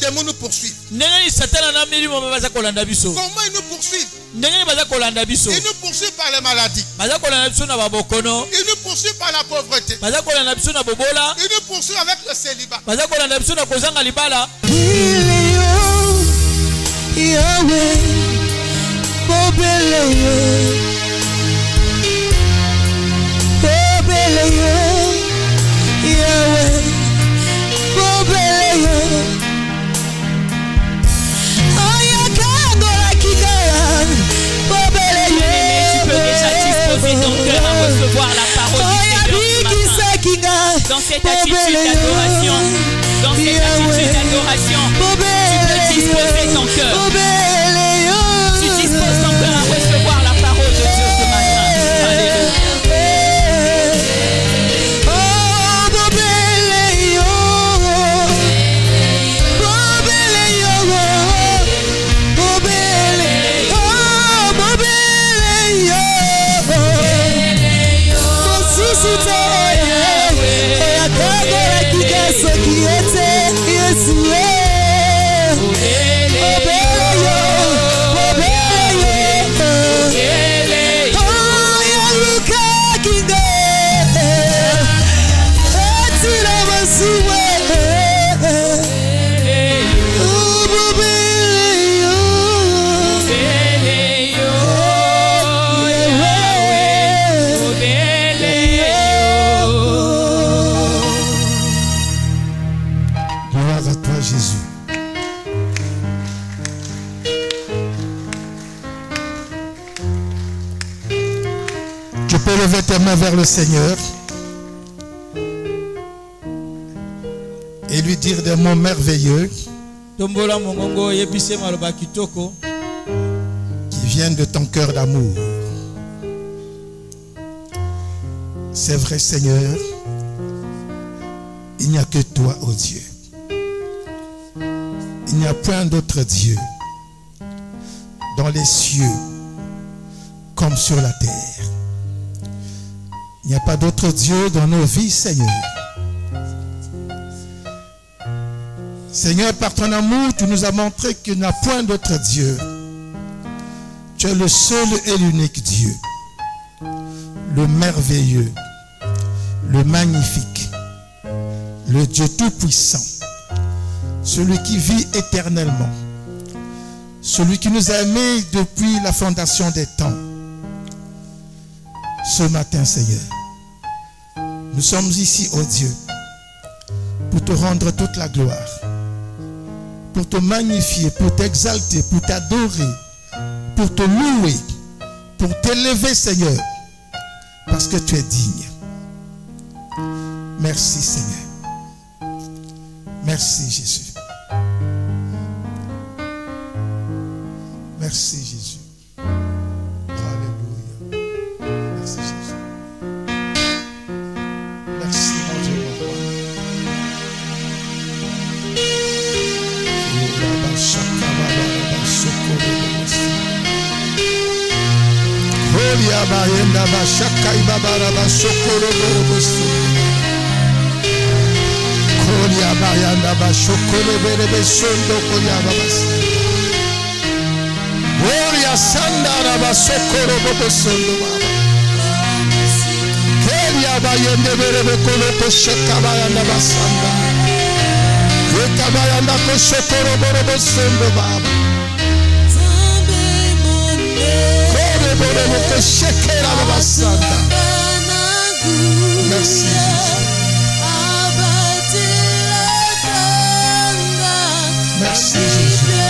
démons nous poursuivent? Comment ils nous poursuivent? Ils nous poursuivent par les maladies. Ils nous poursuivent par la pauvreté. Ils nous poursuivent avec le célibat. Ton cœur à recevoir la parole du Seigneur ce matin. Dans cette attitude d'adoration, tu peux disposer ton cœur. Tu disposes ton cœur à recevoir la parole de Dieu ce matin. Alléluia. Levez tes mains vers le Seigneur et lui dire des mots merveilleux qui viennent de ton cœur d'amour. C'est vrai, Seigneur, il n'y a que toi, ô Dieu. Il n'y a point d'autre Dieu dans les cieux comme sur la terre. Il n'y a pas d'autre Dieu dans nos vies, Seigneur. Seigneur, par ton amour, tu nous as montré qu'il n'y a point d'autre Dieu. Tu es le seul et l'unique Dieu. Le merveilleux, le magnifique, le Dieu tout-puissant, celui qui vit éternellement, celui qui nous a aimés depuis la fondation des temps. Ce matin, Seigneur, nous sommes ici, ô Dieu, pour te rendre toute la gloire, pour te magnifier, pour t'exalter, pour t'adorer, pour te louer, pour t'élever, Seigneur, parce que tu es digne. Merci, Seigneur. Merci, Jésus. Merci, Jésus. Merci, merci, Jésus.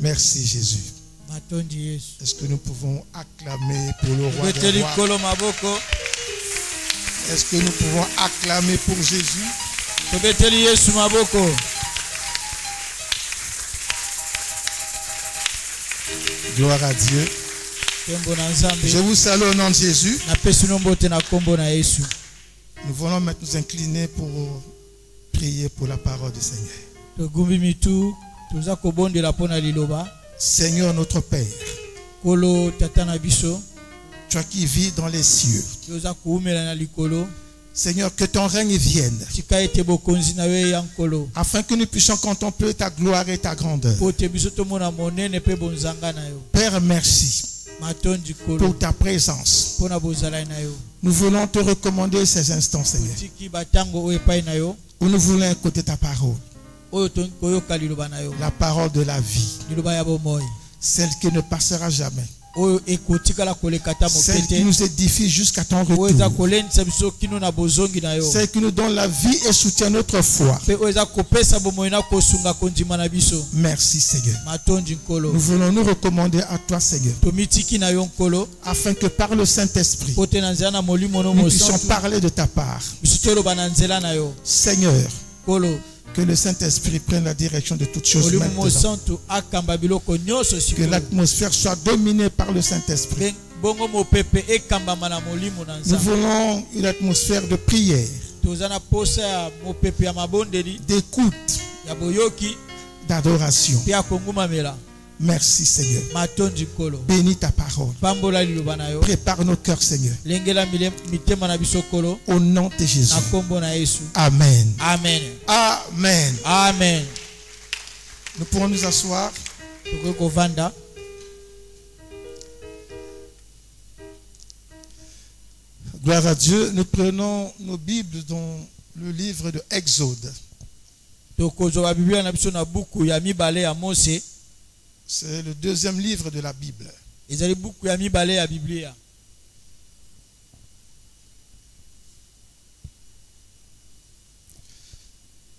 Merci Jésus. Est-ce que nous pouvons acclamer pour le roi des rois? Est-ce que nous pouvons acclamer pour Jésus? Gloire à Dieu. Je vous salue au nom de Jésus. Nous voulons maintenant nous incliner pour prier pour la parole du Seigneur. Seigneur notre Père, toi qui vis dans les cieux, Seigneur, que ton règne vienne, afin que nous puissions contempler ta gloire et ta grandeur. Père, merci pour ta présence. Nous voulons te recommander ces instants, Seigneur, où nous voulons écouter ta parole, la parole de la vie, celle qui ne passera jamais, celle qui nous édifie jusqu'à ton retour, celle qui nous donne la vie et soutient notre foi. Merci, Seigneur. Nous voulons nous recommander à toi, Seigneur, afin que par le Saint-Esprit nous puissions parler de ta part. Seigneur, que le Saint-Esprit prenne la direction de toutes choses maintenant. Que l'atmosphère soit dominée par le Saint-Esprit. Nous voulons une atmosphère de prière, d'écoute, d'adoration. Merci, Seigneur. Bénis ta parole. Prépare nos cœurs, Seigneur. Au nom de Jésus. Amen. Amen. Amen. Amen. Nous pourrons nous asseoir. Gloire à Dieu. Nous prenons nos Bibles dans le livre de Exode. C'est le deuxième livre de la Bible.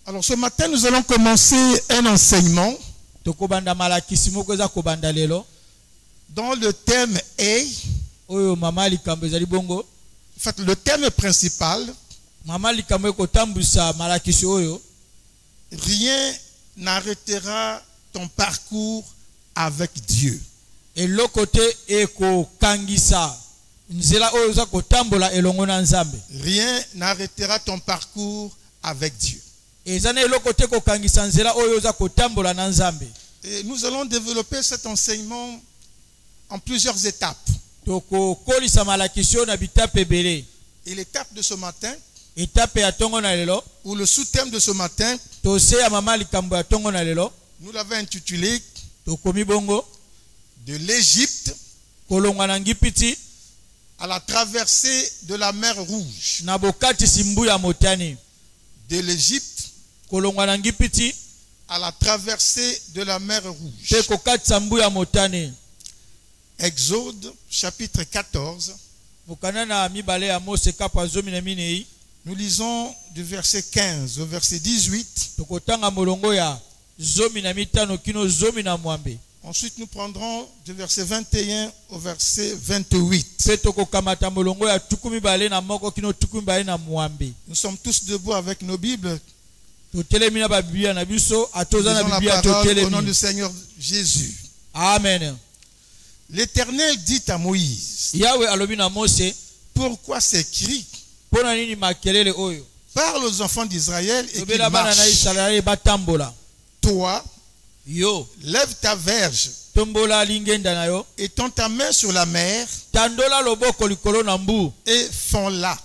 Alors ce matin, nous allons commencer un enseignement dont le thème est, en fait, le thème principal, rien n'arrêtera ton parcours avec Dieu. Et l'autre côté rien n'arrêtera ton parcours avec Dieu. Et nous allons développer cet enseignement en plusieurs étapes. Et l'étape de ce matin, ou le sous-thème de ce matin, nous l'avons intitulé de l'Égypte à la traversée de la mer Rouge. De l'Égypte à la traversée de la mer Rouge. Exode chapitre 14. Nous lisons du verset 15 au verset 18. Ensuite, nous prendrons du verset 21 au verset 28. Nous sommes tous debout avec nos Bibles. Nous lisons la parole au nom du Seigneur Jésus. Amen. L'Éternel dit à Moïse, pourquoi ces cris? Parle aux enfants d'Israël et qu'ils marchent. Toi, lève ta verge et tends ta main sur la mer et fends-la.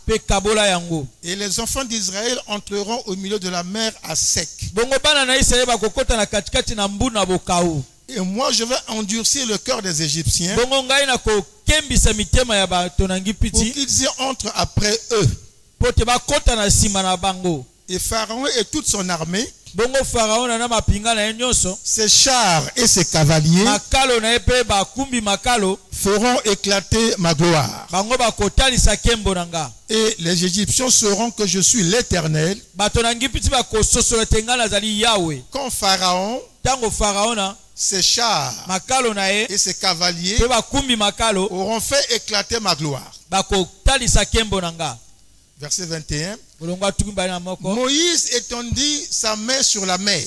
Et les enfants d'Israël entreront au milieu de la mer à sec. Et moi je vais endurcir le cœur des Égyptiens pour qu'ils y entrent après eux. Et Pharaon et toute son armée, ses chars et ses cavaliers feront éclater ma gloire. Et les Égyptiens sauront que je suis l'Éternel quand Pharaon, ses chars et ses cavaliers auront fait éclater ma gloire. Verset 21. Moïse étendit sa main sur la mer.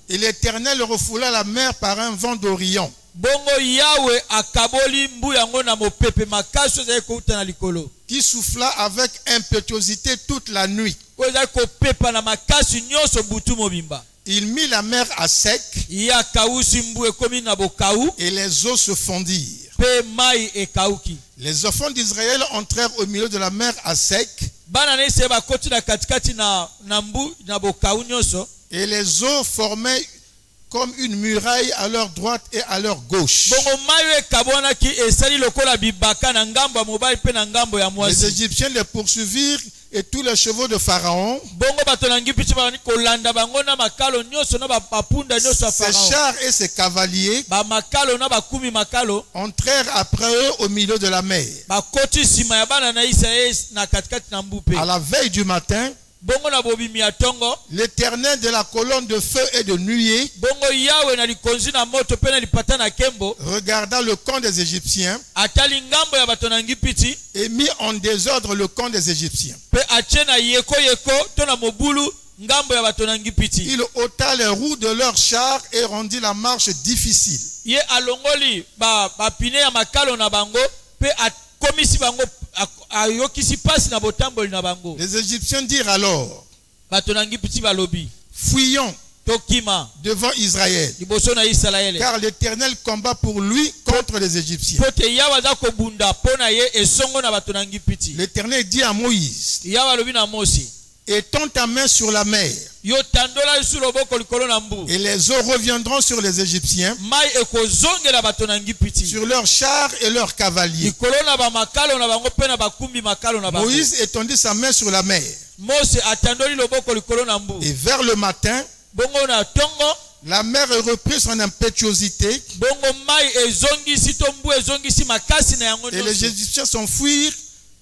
Et l'Éternel refoula la mer par un vent d'Orient. bongo yawe akaboli mbu yango na mopepe makasi ezali kouta na likolo qui souffla avec impétuosité toute la nuit. oyo ezali kopepa na makasi nyonso butu mobimba. Il mit la mer à sec ye akawusi mbu ekomi na bokau et les eaux se fondirent. mpe mai ekauki. Les enfants d'Israël entrèrent au milieu de la mer à sec bana na Israele bakoti na katikati na mbu na bokau nyonso, et les eaux formaient comme une muraille à leur droite et à leur gauche. bongo mai oyo ekabwanaki esali lokola bibaka na ngambo ya mobali mpe na ngambo ya Les mwasi. Égyptiens les poursuivirent et tous les chevaux de Pharaon, bongo bato na ngipiti bani kolanda bango na makalo nyonso na bapunda nyonso ya ses Pharaon. chars et ses cavaliers Bamakalo na bakumi makalo entrèrent après eux au milieu de la mer. bakoti nsima ya bana na Israele na katikati na mbu mpe. À la veille du matin, bongo na bobimi ya ntongo, l'Éternel de la colonne de feu et de nuée bongo yawe na likonzi na moto mpe na lipata na nkembo regarda le camp des Égyptiens atali ngambo ya bato na ngipiti et mit en désordre le camp des Égyptiens. mpe atie na yeko to na mobulu ngambo ya bato na ngipiti. Il ôta les roues de leurs chars et rendit la marche difficile. Ye alongoli bapine ya makalo na bango mpe akomisi bango ayokisi pasi na botamboli na bango. Les Égyptiens dirent alors, bato na ngipiti balobi fuyons tokima devant Israël, liboso na Israele car l'Éternel combat pour lui contre les Égyptiens. po te yawe aza kobunda mpo na ye esongo na bato na ngipiti. L'Éternel dit à Moïse, yawe alobi na Mosi, étends ta main sur la mer yo tandola lisu loboko likolo na mbu, et les eaux reviendront sur les Égyptiens, mai ekozongela bato na ngipiti sur leurs chars et leurs cavaliers. likolo na bamakalo na bango mpe na bakumbi makalo na bango. Moïse étendit sa main sur la mer Mose atandoli loboko likolo na mbu, et vers le matin, bongo na tongo la mer reprit son impétuosité bongo mai ezongisi to mbu ezongisi makasi na yango et les nyonso. Égyptiens s'enfuirent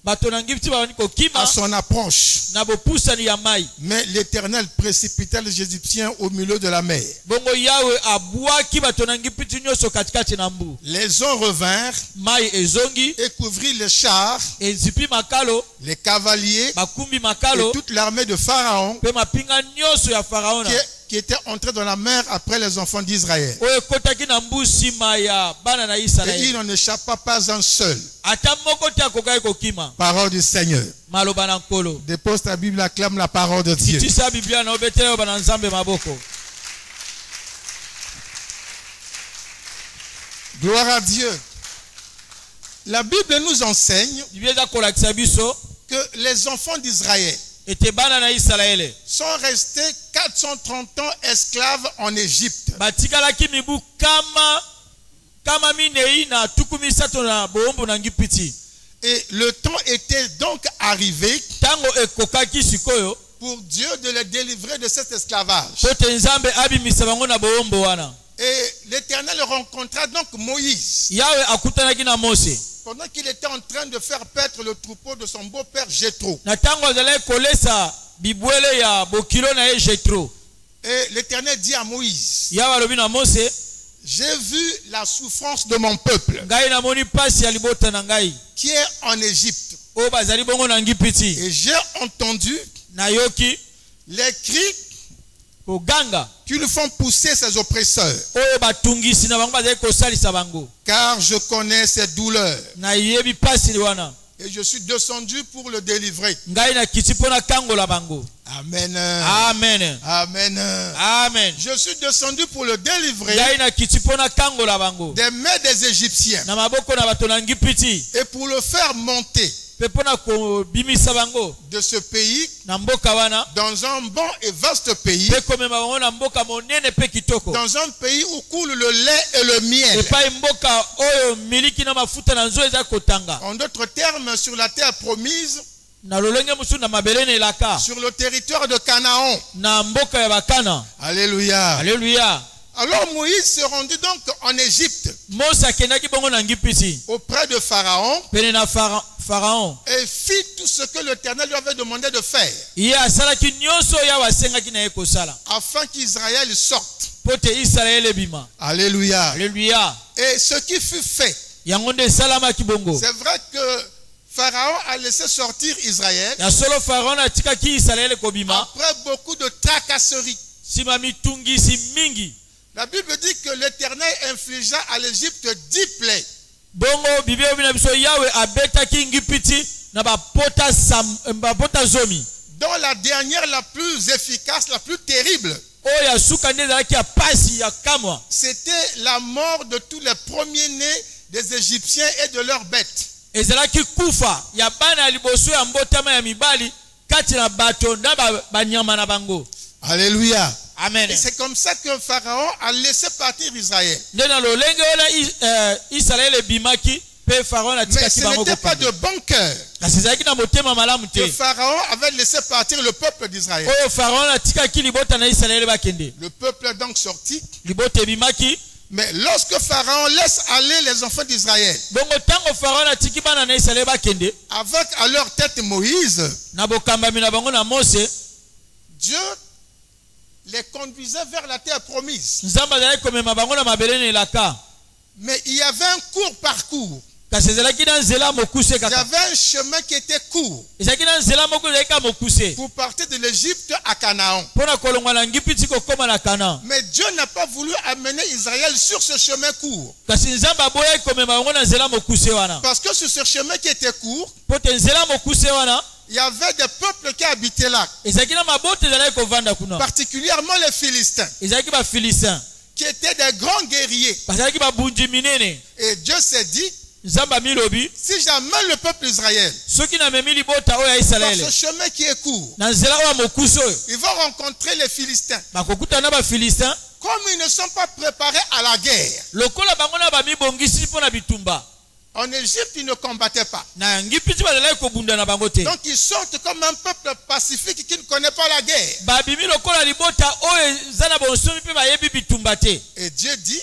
bato na ngipiti babandi kokima à son approche. na bopusani ya mai. Mais l'Éternel précipita les Égyptiens au milieu de la mer. bongo yawe abwaki bato na ngipiti nyonso katikati na mbu, Les eaux revinrent mai ezongi et couvrirent les chars, ezipi makalo les cavaliers bakumbi et makalo toute l'armée de Pharaon mpe mapinga nyonso ya faraona qui était entrée dans la mer après les enfants d'Israël. oyo ekotaki na mbu nsima ya bana na Et il Israele. n'en échappa pas un seul. ata moko te akokaki kokima. Parole du Seigneur. maloba na nkolo. Dépose ta Bible, acclame la parole de Dieu. kitisa biblia na obetela yo bana nzambe maboko. Gloire à Dieu. La Bible nous enseigne biblia eza kolakisa biso que les enfants d'Israël ete bana na Israele sont restés 430 ans esclaves en Égypte. batikalaki mibu kama minei na tuku misato na boombo na ngipiti. Et le temps était donc arrivé tango ekokaki sikoyo pour Dieu de les délivrer de cet esclavage. po te nzambe abimisa bango na boombo wana. Et l'Éternel rencontra donc Moïse yawe akutanaki na Mose pendant qu'il était en train de faire paître le troupeau de son beau-père Jéthro. na tango azalaki kolesa bibwele ya bokilo na ye Jetro. Et l'Éternel dit à Moïse, yawe alobi na Mose, j'ai vu la souffrance de mon peuple ngai namoni pasi ya libota na ngai qui est en Égypte. oyo bazali bongo na ngipiti. Et j'ai entendu nayoki les cris koganga qui lui font pousser ses oppresseurs. oyo batungisi na bango bazali kosalisa bango. Car je connais ses douleurs. nayebi pasi wana Et je suis descendu pour le délivrer. ngai nakiti mpo na kangola bango. Amen. Amen. Amen. Amen. Je suis descendu pour le délivrer ngai nakiti mpo na kangola bango des mains des Égyptiens na maboko na bato na ngipiti et pour le faire monter mpe mpo na kobimisa bango de ce pays na mboka wana dans un bon et vaste pays, mpe komema bango na mboka monene mpe kitoko, dans un pays où coule le lait et le miel. epai mboka oyo miliki na mafuta na nzoyi eza kotanga. En d'autres termes, sur la terre promise, na lolenge mosusu na mabele na elaka sur le territoire de Canaan. na mboka ya bakana. Alléluia. Alléluia. Alors Moïse se rendit donc en Égypte Mose akendaki bongo na ngipiti auprès de Pharaon pene na Pharaon et fit tout ce que l'Éternel lui avait demandé de faire ye asalaki nyonso yawe asengaki na ye kosala afin qu'Israël sorte. po te Israele ebima. Alléluia. Alléluia. Et ce qui fut fait, yango nde esalamaki bongo. c'est vrai que Pharaon a laissé sortir Israël ya solo Pharaon atikaki Israele kobima après beaucoup de tracasseries. nsima mitungisi mingi. La Bible dit que l'Éternel infligea à l'Égypte 10 plaies. bongo biblia bina biso yawe abetaki ngipiti na bapota zomi, Dont la dernière, la plus efficace, la plus terrible, oyo ya suka nde ezalaki ya pasi ya kamwa, c'était la mort de tous les premiers-nés des Égyptiens et de leurs bêtes. ezalaki kufa ya bana ya liboso ya mbotama ya mibali kati na bato na banyama na bango. Alléluia. Amen. Et c'est comme ça que Pharaon a laissé partir Israël. nde na lolenge oyo Israele ebimaki pe Pharaon Mais atikaki ce bango n'était pas de kokende. bon cœur Kasi ezalaki na motema malamu que te Pharaon avait laissé partir le peuple d'Israël. oyo Pharaon atikaki libota na Israele bakende. Le peuple est donc sorti. Libota ebimaki, Mais lorsque Pharaon laisse aller les enfants d'Israël, bongo ntango Pharaon atiki bana na Israele bakende avec à leur tête Moïse, na bokambami na bango na Mose, Dieu les conduisait vers la terre promise. nzambe azalaki komema bango na mabele na elaka. Mais il y avait un court parcours. Kasi ezalaki na nzela mokuse Il y kaka, avait un chemin qui était court ezalaki na nzela moko ezalaki ka mokuse pour partir de l'Égypte à Canaan. mpo na kolongwa na ngipiti kokóma na Kana. Mais Dieu n'a pas voulu amener Israël sur ce chemin court. Kasi nzambe aboyaki komema bango na nzela mokuse wana, Parce que sur ce chemin qui était court, mpo te nzela mokuse wana il y avait des peuples qui habitaient là, ezalaki na mabota ezalaki kovanda kuna, particulièrement les Philistins, ezalaki bafilistin qui étaient des grands guerriers. bazalaki babunji minene. Et Dieu s'est dit, Nzambe amilobi si j'amène le peuple d'Israël soki namemi libota oyo ya dans Israele ce chemin qui est court, na nzela oyo ya mokuse oyo, ils vont rencontrer les Philistins. bakokutana na bafilistin Comme ils ne sont pas préparés à la guerre, lokola bango na bamibongisi mpo na bitumba. en Égypte, ils ne combattaient pas. Na ngipiti bazalaki kobunda na bango te, Donc ils sortent comme un peuple pacifique qui ne connaît pas la guerre. babimi lokola libota oyo eza na bonsomi mpe bayebi bitumba te. Et Dieu dit,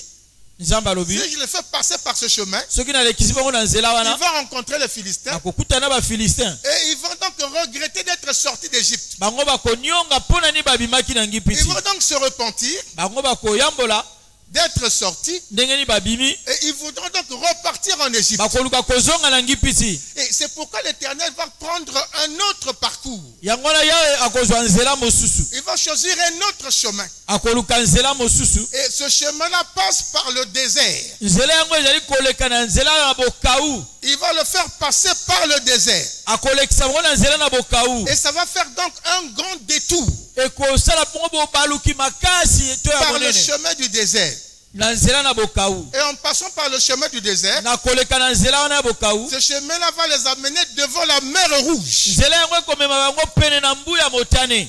Nzambe alobi si je les fais passer par ce chemin, soki nalekisi bango na nzela ils wana vont rencontrer les Philistins bakokutana na bafilistin, et ils vont donc regretter d'être sortis d'Égypte. bango bakonionga mpo na nini babimaki na Ils ngipiti, vont donc se repentir bango bakoyambola d'être sortis ndenge nini babimi, et ils voudront donc repartir en Égypte. bakoluka kozonga na ngipiti. Et c'est pourquoi l'Éternel va prendre un autre parcours. Yango wana yawe akozwa nzela mosusu, Il va choisir un autre chemin. akoluka nzela mosusu. Et ce chemin-là passe par le désert. Nzela yango ezali koleka na nzela na bokau, Il va le faire passer par le désert. akolekisa bango na nzela na bokau, Et ça va faire donc un grand détour ekosala bongo bobaluki makasi to ya par le monene chemin du désert. na nzela na bokau. Et en passant par le chemin du désert, Na koleka na nzela wana ya bokau, ce chemin-là va les amener devant la mer Rouge. nzela yango ekomema bango pene na mbu ya motane.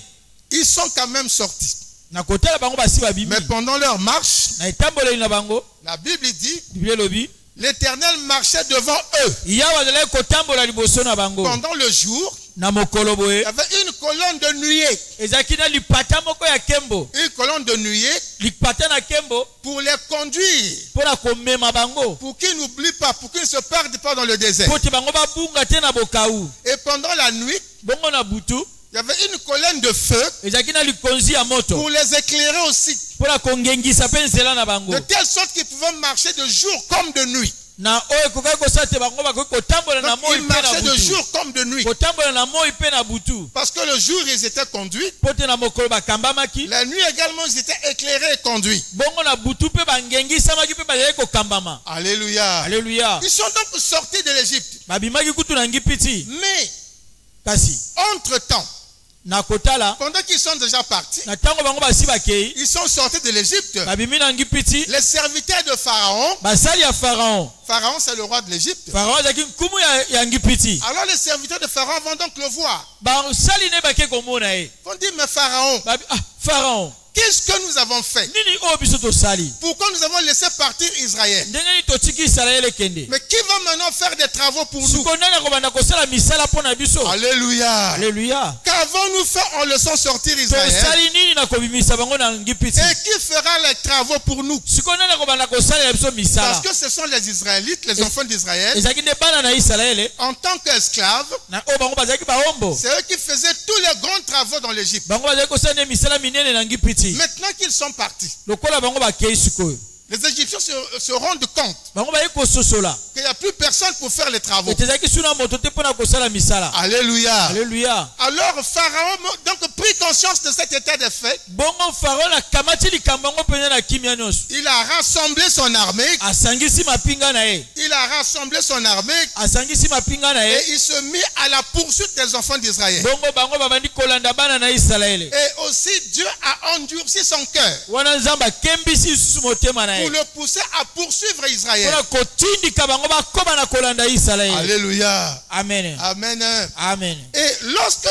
Ils sont quand même sortis. Na kotala bango basi babimi, Mais pendant leur marche, na etamboleli na bango, la Bible dit, biblia elobi l'Éternel marchait devant eux. yawe azalaki kotambola liboso na bango. Pendant le jour, Na mokolo il y boye avait une colonne de nuée. ezalaki na lipata moko ya kembo, Une colonne de nuée lipata na kembo pour les conduire, mpo na komema bango, pour qu'ils n'oublient pas, pour qu'ils ne se perdent pas dans le désert. mpo te bango babunga te na bokau. Et pendant la nuit, Bongo na butu il y avait une colonne de feu ezalaki na likonzi ya moto pour les éclairer aussi, mpo na kongengisa mpe nzela na bango, de telle sorte qu'ils pouvaient marcher de jour comme de nuit. na oyo ekokaki kosala te bango bakoki kotambola na Donc, moi ils mpe na marchaient de butu, jour comme de nuit. kotambola na moi mpe na butu, Parce que le jour, ils étaient conduits. mpo te na mokolo bakambamaki, La nuit également, ils étaient éclairés et conduits. bongo na butu mpe bangengisamaki mpe bazalaki kokambama. Alléluia. Alleluya. Ils sont donc sortis de l'Égypte. Babimaki kutu na ngipiti, Mais, kasi entre-temps, na kotala pendant qu'ils sont déjà partis, na ntango bango basi bakei ils sont sortis de l'Égypte. babimi na ngipiti, Les serviteurs de Pharaon, basali ya Pharaon, Pharaon c'est le roi de l'Égypte. Pharaon azalaki nkumu ya ngipiti, Alors les serviteurs de Pharaon vont donc le voir. basali ne bake komona ye. Ils vont dire, mais Pharaon, Pharaon, qu'est-ce que nous avons fait? nini oyo biso tosali, Pourquoi nous avons laissé partir Israël? ndenge nini totiki Israele ekende, Mais qui va maintenant faire des travaux pour nous? siko nani akobanda kosala misala mpo na biso. Alléluia. Alleluya. Qu'avons-nous fait en laissant sortir Israël? tosali nini na kobimisa bango na ngipiti, Et qui fera les travaux pour nous? siko nani akobanda kosalela biso Parce misala. que ce sont les Israélites, les enfants d'Israël, ezalaki nde bana na Israele en tant qu'esclaves, na oyo bango bazalaki bahombo, c'est eux qui faisaient tous les grands travaux dans l'Égypte. bango bazalaki kosala nde misala minene na ngipiti. Maintenant qu'ils sont partis, Lokola bango bakei sikoyo, Les Égyptiens se rendent compte bango baye kososola qu'il n'y a plus personne pour faire les travaux. etezaki suna moto te mpona kosala misala. Alléluia. Alléluia. Alors Pharaon donc prit conscience de cet état de fait. Bongo Pharaon akamati likambo yango mpenza na kimia nyonso. Il a rassemblé son armée. Asangisi mapinga na ye. Il a rassemblé son armée. Asangisi mapinga na ye. Et il se mit à la poursuite des enfants d'Israël. Bongo bango babandi kolanda bana na Israël. Et aussi Dieu a endurci son cœur Wana nzamba kembisi susu motema na ye. pour le pousser à poursuivre Israël. Wana kotindika bango bakoma na kolanda Israël. Alléluia. Amen. Amen. Amen. Et lorsque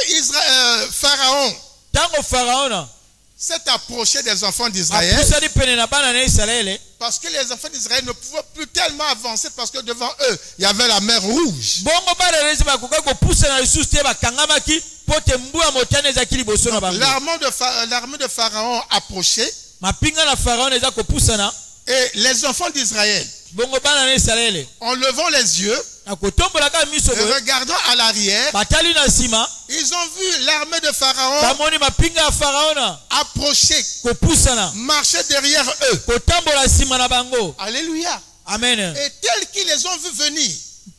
Pharaon Tango Pharaon s'est approché des enfants d'Israël, apusani pene na bana na Israël. parce que les enfants d'Israël ne pouvaient plus tellement avancer parce que devant eux, il y avait la mer rouge. Bongo bana rezi bakoka kopusa na lisusu te bakangamaki pote mbua motane ezaki liboso na bango. L'armée de Pharaon approchait Mapinga na Pharaon eza kopusana. et les enfants d'Israël, Bongo bana na Israël en levant les yeux na kotombolaka miso et boye regardant à l'arrière, batali na nsima ils ont vu l'armée de Pharaon bamoni mapinga ya Pharaon approcher, kopusana marcher derrière eux. kotambola nsima na bango. Alléluia. Amen. Et tels qu'ils les ont vus venir,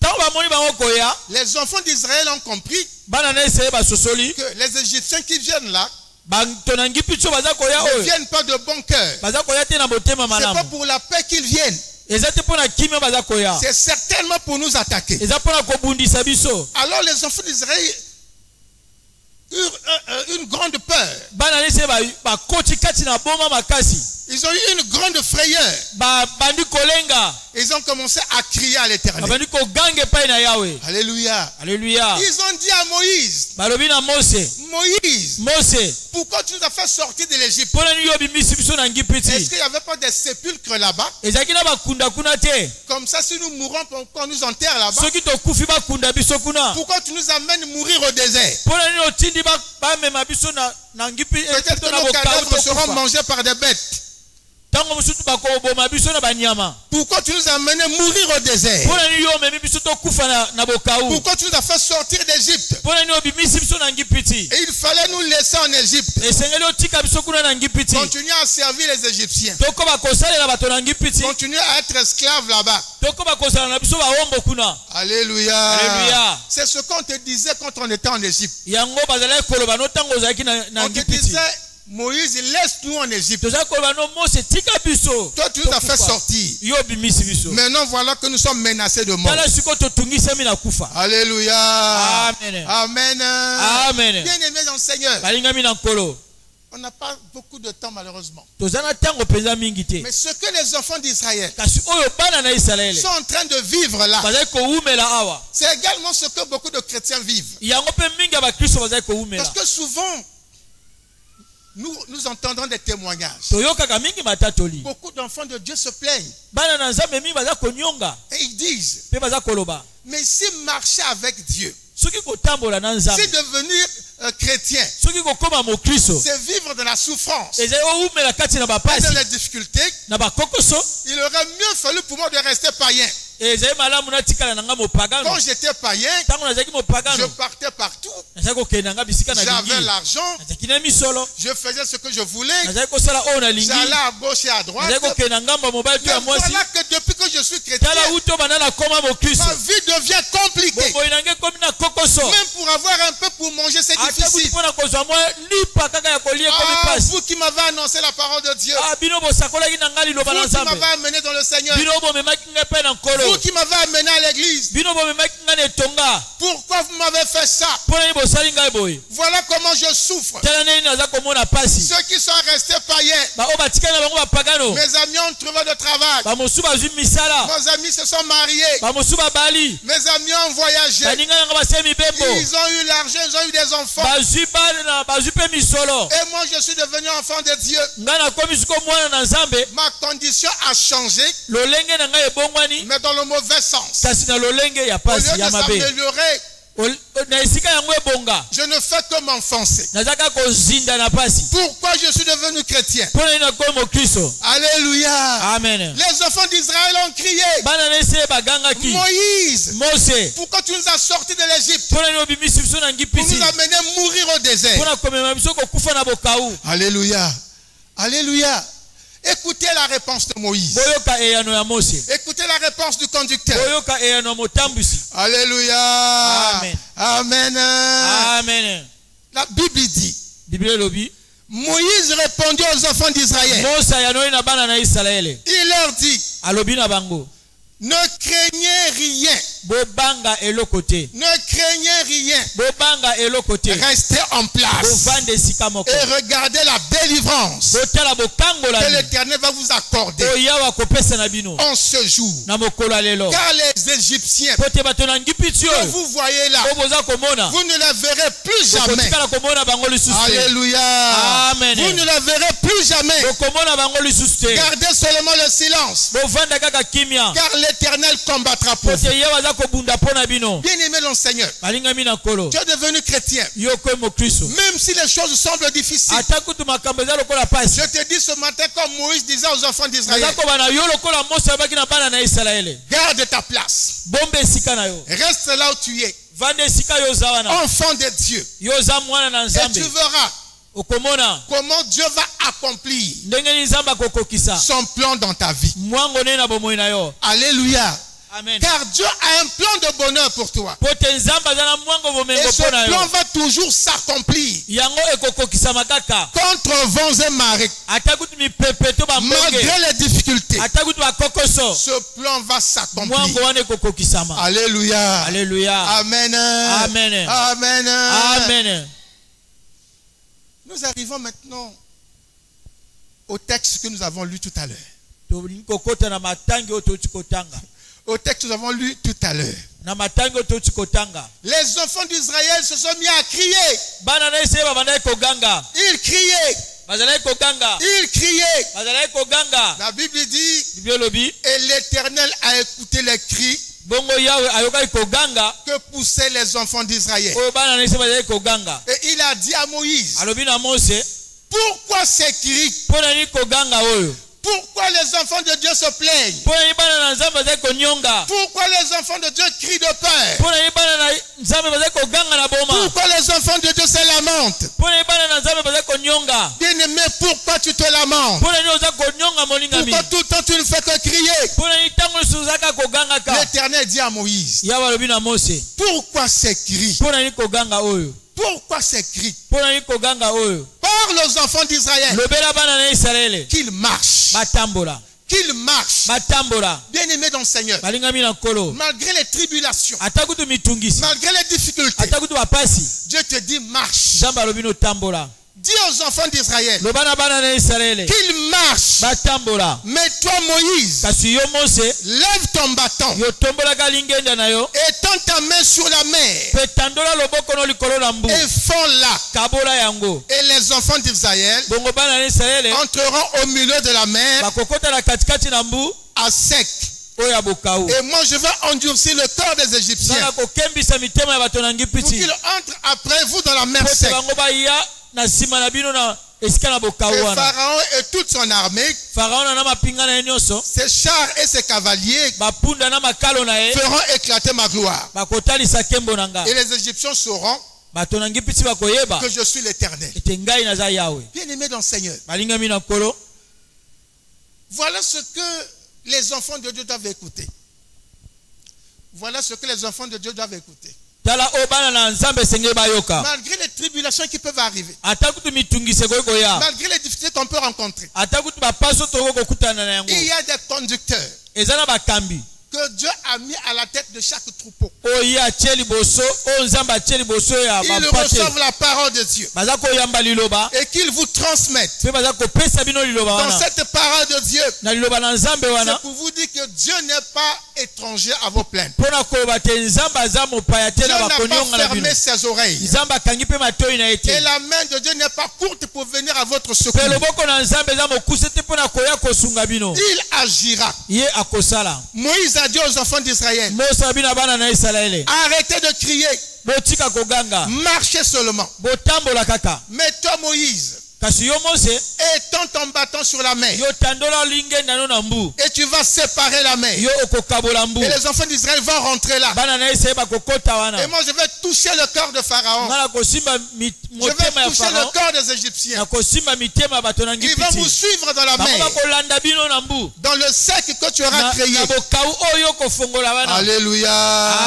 Ntango bamoni bango koya les enfants d'Israël ont compris bana na Israël basosoli que les Égyptiens qui viennent là bato na ngipitso baza koya ne oyo viennent pas de bon cœur. baza koya te na motema C'est pas malamu. pour la paix qu'ils viennent. Eza te mpona kimia baza koya. C'est certainement pour nous attaquer. Eza mpona kobundisa biso. Alors les enfants d'Israël eurent une grande peur. Bana na Israël bakoti kati na boma makasi. Ils ont eu une grande frayeur. Bandi kolenga. Ils ont commencé à crier à l'Éternel. Bandi kogange pai na Yahweh. Alléluia. Alléluia. Ils ont dit à Moïse, Balobi na Mose. Moïse, pourquoi tu nous as fait sortir de l'Égypte? Pona ni yobi misi biso na ngipiti. Est-ce qu'il n'y avait pas des sépulcres là-bas? Ezaki na bakunda kuna te. Comme ça, si nous mourons, qu'on nous enterre là-bas. Soki tokufi bakunda biso kuna. Pourquoi tu nous amènes mourir au désert? Pona ni otindi ba mema biso na ngipiti. Peut-être que nos cadavres seront mangés par des bêtes. Pourquoi tu nous as amenés mourir au désert? Pourquoi tu nous as fait sortir d'Égypte? Et il fallait nous laisser en Égypte. Continuer à servir les Égyptiens. Continuer à être esclaves là-bas. Alléluia. Alléluia. C'est ce qu'on te disait quand on était en Égypte. On te disait, Moïse, laisse-nous en Égypte. Toi, tu nous as fait sortir. Maintenant, voilà que nous sommes menacés de mort. Alléluia. Amen. Amen. Amen. Bien aimés dans le Seigneur. On n'a pas beaucoup de temps, malheureusement. Mais ce que les enfants d'Israël sont en train de vivre là, c'est également ce que beaucoup de chrétiens vivent. Parce que souvent, nous entendons des témoignages. Beaucoup d'enfants de Dieu se plaignent. Et ils disent, mais si marcher avec Dieu, si devenir chrétien, c'est vivre de la souffrance et de la difficulté, il aurait mieux fallu pour moi de rester païen. Quand j'étais païen, je partais partout. J'avais l'argent. Je faisais ce que je voulais. J'allais à gauche et à droite. Mais voilà que depuis que je suis chrétien, ma vie devient compliquée. Même pour avoir un peu pour manger, c'est difficile. Ah, vous qui m'avez annoncé la parole de Dieu. Vous qui m'avez amené dans le Seigneur. Vous qui m'avez amené à l'église. Pourquoi vous m'avez fait ça? Voilà comment je souffre. Ceux qui sont restés païens, mes amis ont trouvé de travail. Mes amis se sont mariés. Mes amis ont voyagé. Ils ont eu l'argent, ils ont eu des enfants. Et moi je suis devenu enfant de Dieu. Ma condition a changé, mais dans le mauvais sens. Au lieu de s'améliorer, je ne fais que m'enfoncer. Pourquoi je suis devenu chrétien? Alléluia. Amen. Les enfants d'Israël ont crié, Moïse, pourquoi tu nous as sortis de l'Égypte pour nous amener mourir au désert? Alléluia. Alléluia. Écoutez la réponse de Moïse. boyoka eyano ya Mose, Écoutez la réponse du conducteur. boyoka eyano ya motambusi. Alléluia. Amen. Amen. Amen. La Bible dit, Bible lobi, Moïse répondit aux enfants d'Israël. Mose yanoi na bana na Israël. Il leur dit, Alobi na bango, ne craignez rien. bobanga elokote. Ne craignez rien. Bobanga elokote. Restez en place Bovande sika moko. et regardez la délivrance Botala bokangola. que l'Éternel va vous accorder Oyawa kopesa na bino. en ce jour. Na mokolo lelo. Car les Égyptiens Pote batona ngipitio. que vous voyez là, Oboza komona. vous ne les verrez plus jamais. Kotikala komona bango lisusu. Alléluia. Amen. Vous ne les verrez plus jamais. Komona bango lisusu. Gardez seulement le silence. Bovanda kaka kimia. Car l'Éternel combattra pour vous. Pote yawa za kobunda pona bino. Bien-aimé dans le Seigneur, Balinga mina kolo. tu es devenu chrétien. Yoko mo Kristo. Même si les choses semblent difficiles. Atakutu makambo za lokola pasi. Je te dis ce matin comme Moïse disait aux enfants d'Israël. Azako bana yo lokola Mose baki na bana na Israël. Garde ta place. Bombe sika na yo. Reste là où tu es. Vande sika yo zawana. Enfant de Dieu. Yo za mwana na Et Nzambe. tu verras Okomona comment Dieu va accomplir ndenge ni Nzamba kokokisa. son plan dans ta vie. Mwango ne na bomoi na yo. Alléluia. Amen. Car Dieu a un plan de bonheur pour toi. Pote Nzamba za na mwango Et bomengo ce pona plan yo. va toujours s'accomplir. Yango ekokokisa makaka. Contre vents et marées. Atakutu mipepeto ba mbonge. Malgré les difficultés. Atakutu ba kokoso. Ce plan va s'accomplir. Mwango wane ekokokisama. Alléluia. Alléluia. Amen. Amen. Amen. Amen. Nous arrivons maintenant au texte que nous avons lu tout à l'heure. Tokota na matangi otochikotanga. Au texte que nous avons lu tout à l'heure. Na matangi otochikotanga. Les enfants d'Israël se sont mis à crier. Bana na Israël babanda koganga. Ils criaient. Bazala koganga. Ils criaient. Bazala koganga. La Bible dit, Biolobi. et l'Éternel a écouté les cris Bongo yawe ayoka koganga. que poussaient les enfants d'Israël. O bana na Israël bazala koganga. Et il a dit à Moïse, Alobi na Mose. pourquoi ces cris? Pona ni koganga oyo. Pourquoi les enfants de Dieu se plaignent? Pona ni bana na Nzambe bazala konyonga. Pourquoi les enfants de Dieu crient de peur? Pona ni bana na Nzambe bazala koganga na boma. Pourquoi les enfants de Dieu se lamentent? Pona ni bana na Nzambe bazala konyonga. Bien-aimé, pourquoi tu te lamentes? Pona ni oza konyonga moningami. Pourquoi tout le temps tu ne fais que crier? Pona ni tango suzaka koganga ka. L'Éternel dit à Moïse, Yawa alobi na Mose. pourquoi ces cris? Pona ni koganga oyo. Pourquoi ces cris? Pona ni koganga oyo. Parle aux enfants d'Israël Lobela bana na Israël. qu'ils marchent. Batambola. Qu'ils marchent. Batambola. Bien-aimé dans le Seigneur, Balingami na kolo. malgré les tribulations, Atakutu mitungisi. malgré les difficultés, Atakutu bapasi. Dieu te dit marche. Jamba lobino tambola. Dis aux enfants d'Israël Lobana bana na Israël. qu'ils marchent. Batambola. Mais toi, Moïse, Kasi yo Mose. lève ton bâton Yo tombola kalingenda na yo. et tends ta main sur la mer Pe tandola loboko no likolo na mbu. et fonds-la. Kabola yango. Et les enfants d'Israël Bongo bana na Israël. entreront au milieu de la mer Bakokota na katikati na mbu. à sec. Oya bokau. Et moi, je vais endurcir le cœur des Égyptiens Nana kokembisa mitema ya bato na pour ngipiti. qu'ils entrent après vous dans la mer Pote sec. bango baya na sima na bino na esika na bokau Et wana. Pharaon et toute son armée, Pharaon na mapinga na ye nyonso. ses chars et ses cavaliers Bapunda na makalo na ye. feront éclater ma gloire. Bakotalisa kembo na nga. Et les Égyptiens sauront Bato na ngipiti bakoyeba. que je suis l'Éternel. Ete ngai naza yawe. Bien-aimé dans le Seigneur, Balingami na kolo. voilà ce que les enfants de Dieu doivent écouter. Voilà ce que les enfants de Dieu doivent écouter. Tala o bana na Nzambe senge bayoka. Malgré les tribulations qui peuvent arriver, Atakutu mitungise koyoko ya. malgré les difficultés qu'on peut rencontrer, Atakutu bapaso toko kokutana na yango. il y a des conducteurs Ezana bakambi. que Dieu a mis à la tête de chaque troupeau. Oyi acheli boso. O Nzambe acheli boso ya Ils bapate. reçoivent la parole de Dieu Baza koyamba liloba. et qu'ils vous transmettent. Pe baza kopesa bino liloba Dans wana. cette parole de Dieu, Na liloba na Nzambe wana. c'est pour vous dire que Dieu n'est pas étranger à vos plaintes. Pona koloba te Nzambe aza mopaya te Dieu na n'a bakonyonga pas na bino. fermé ses oreilles. Nzambe akangi pe matoi na Et ete. la main de Dieu n'est pas courte pour venir à votre secours. Pe loboko na Nzambe eza mokuse te pona koya kosunga bino. Il agira. Ye akosala. Moïse a dit aux enfants d'Israël, Mose abina bana na Israël. arrêtez de crier, Botika koganga. marchez seulement. Botambola kaka. Mais toi, Moïse, kasi yo Mose étends ton bâton sur la mer yo tandola lingenda no na mbu et tu vas séparer la mer. yo okokabola mbu Et les enfants d'Israël vont rentrer là. bana na Israeli bakokota Et wana moi je vais toucher le cœur de Pharaon. ngala kosimba Je motema vais ya toucher le Farao cœur des Égyptiens. na kosimba mitema ya bato na Ils vont vous ngipiti suivre dans la bango mer, bakolanda bino na mbu dans le cercle que tu auras créé. na bokau oyo kofongola wana. Alléluia.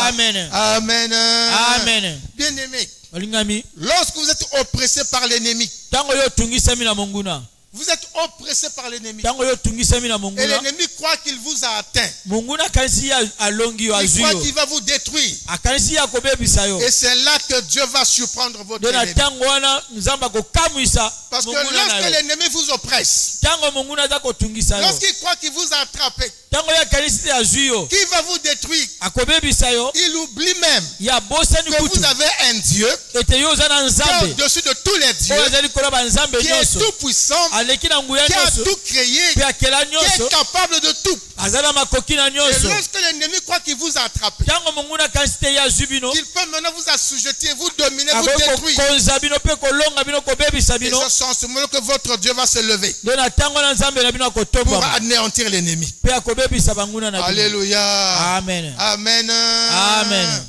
Amen. Amen. Amen. Bien-aimés, balingami lorsque vous êtes oppressés par l'ennemi, ntango yo otungisami na monguna vous êtes oppressés par l'ennemi. ntango yo otungisami na Et monguna l'ennemi croit qu'il vous a atteint. monguna akanisi ye alongi yo Il azwi croit yo qu'il va vous détruire. akanisi ye akobebisa yo Et c'est là que Dieu va surprendre votre nde na ennemi. ntango wana nzambe akokamwisa Parce que monguna na lorsque yo l'ennemi vous oppresse, ntango monguna aza kotungisa yo lorsqu'il croit qu'il vous a attrapé, ntango ye akanisi te azwi yo qu'il va vous détruire, akobebisa yo il oublie même ye abosani que kutu vous avez un Dieu ete yo oza na qui est nzambe au-dessus de tous les dieux, oyo azali kola banzambe qui est nyonso tout puissant, aleki na nguya qui a nyonso tout créé, mpe akela qui est nyonso capable de tout. aza na makoki na Et nyonso lorsque l'ennemi croit qu'il vous a attrapé, ntango monguna akanisi te ye azwi bino qu'il peut maintenant vous assujettir, vous dominer, vous akoki détruire. kokonza bino mpe kolonga bino kobebisa Et bino c'est en ce moment que votre Dieu va se lever nde na ntango na nzambe na bino pour akotombama anéantir l'ennemi. mpe akobebisa banguna na bino. Alléluia. Amen. Amen. Amen.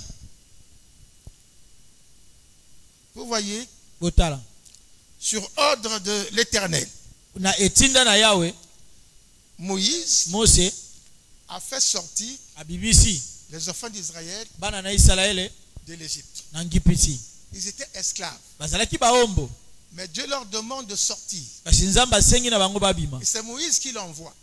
Vous voyez, botala sur ordre de l'Éternel, na etinda na yawe Moïse mose a fait sortir abibisi les enfants d'Israël bana na isalaele de l'Égypte. na ngipiti Ils étaient esclaves. bazalaki bahombo Mais Dieu leur demande de sortir. kasi nzambe asengi na bango babima Et c'est Moïse qui l'envoie.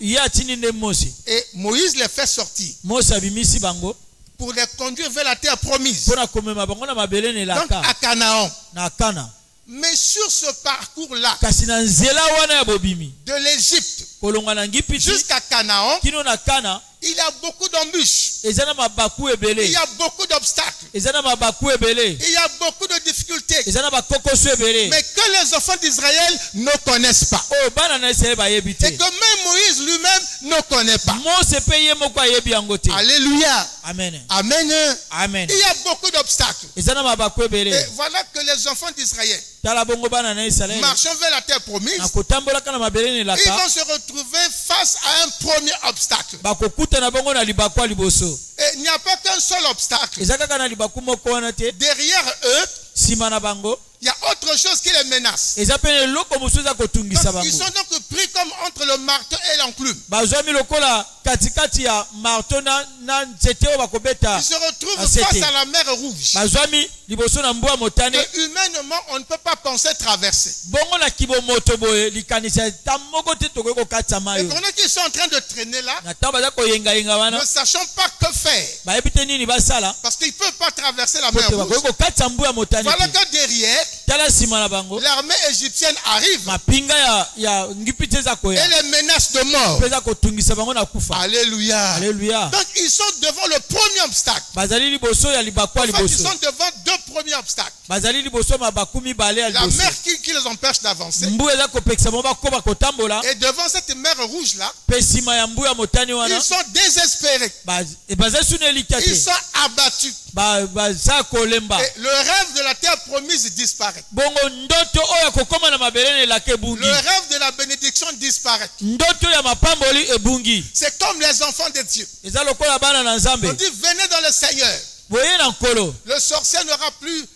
ye atindi nde mose Et Moïse les fait sortir mose abimisi bango pour les conduire vers la terre promise. mpo na komema bango na mabele na Donc elaka à Canaan. na kana Mais sur ce parcours-là, kasi na nzela wana ya bobimi de l'Égypte kolonga na ngipiti jusqu'à Canaan, kino na kana il y a beaucoup d'embûches. eza na mabaku Il ebele y a beaucoup d'obstacles. eza na mabaku ebele Il y a beaucoup de difficultés. eza na bakokoso ebele Mais que les enfants d'Israël ne connaissent pas. oyo bana na israeli bayebi te Et que même Moïse lui-même ne connaît pas. mose mpe ye moko ayebi yango te. Alléluia. Amen. Amen. Amen. Il y a beaucoup d'obstacles. eza na mabaku Et ebele voilà que les enfants d'Israël, tala bongo bana na israeli marchant vers la terre promise, na kotambolaka na mabele na ils elaka vont se retrouver face à un premier obstacle. bakokutana bongo na libaku ya liboso Et il n'y a pas qu'un seul obstacle. eza kaka na libaku moko wana te Derrière eux, nsima na bango il y a autre chose qui les menace. eza mpe na eloko mosusu eza kotungisa Donc, ils bango sont donc pris comme entre le marteau et l'enclume. bazwami lokola katikati ya marto na nzete oyo bakobeta Ils se retrouvent Asete. face à la mer rouge. bazwami liboso na mbwa motane Que humainement, on ne peut pas penser traverser. bongo na kibomoto boye likanisa ta moko te tokoki kokatisa mai Et oyo pendant qu'ils sont en train de traîner là, na ntango baza koyengayenga wana ne sachant pas que faire, bayebi te nini basala parce qu'ils ne peuvent pas traverser la po mer te bakoki rouge. kokatisa mbu ya motane Voilà te que derrière, tala nsima na bango l'armée égyptienne arrive mapinga ya ngipiti eza et koya les menace de mort. mpe eza kotungisa bango na kufa. Alléluia. Alléluia. Donc ils sont devant le premier obstacle. bazali liboso ya libaku ya En fait, ils liboso sont devant deux premiers obstacles. bazali liboso ya mabaku mibale ya La liboso mer qui les empêche d'avancer. mbu eza kopekisa bango bakoba kotambola Et devant cette mer rouge-là, mpe nsima ya mbu ya motane wana ils sont désespérés. bazali suna elika Ils te sont abattus. baza kolemba Et le rêve de la terre promise disparaît. bongo ndoto oyo akokoma na mabele na elaka ebungi Le rêve de la bénédiction disparaît. ndoto ya mapamboli ebungi C'est comme les enfants de Dieu. eza lokola bana na nzambe On dit, venez dans le Seigneur. boye na nkolo Le sorcier n'aura plus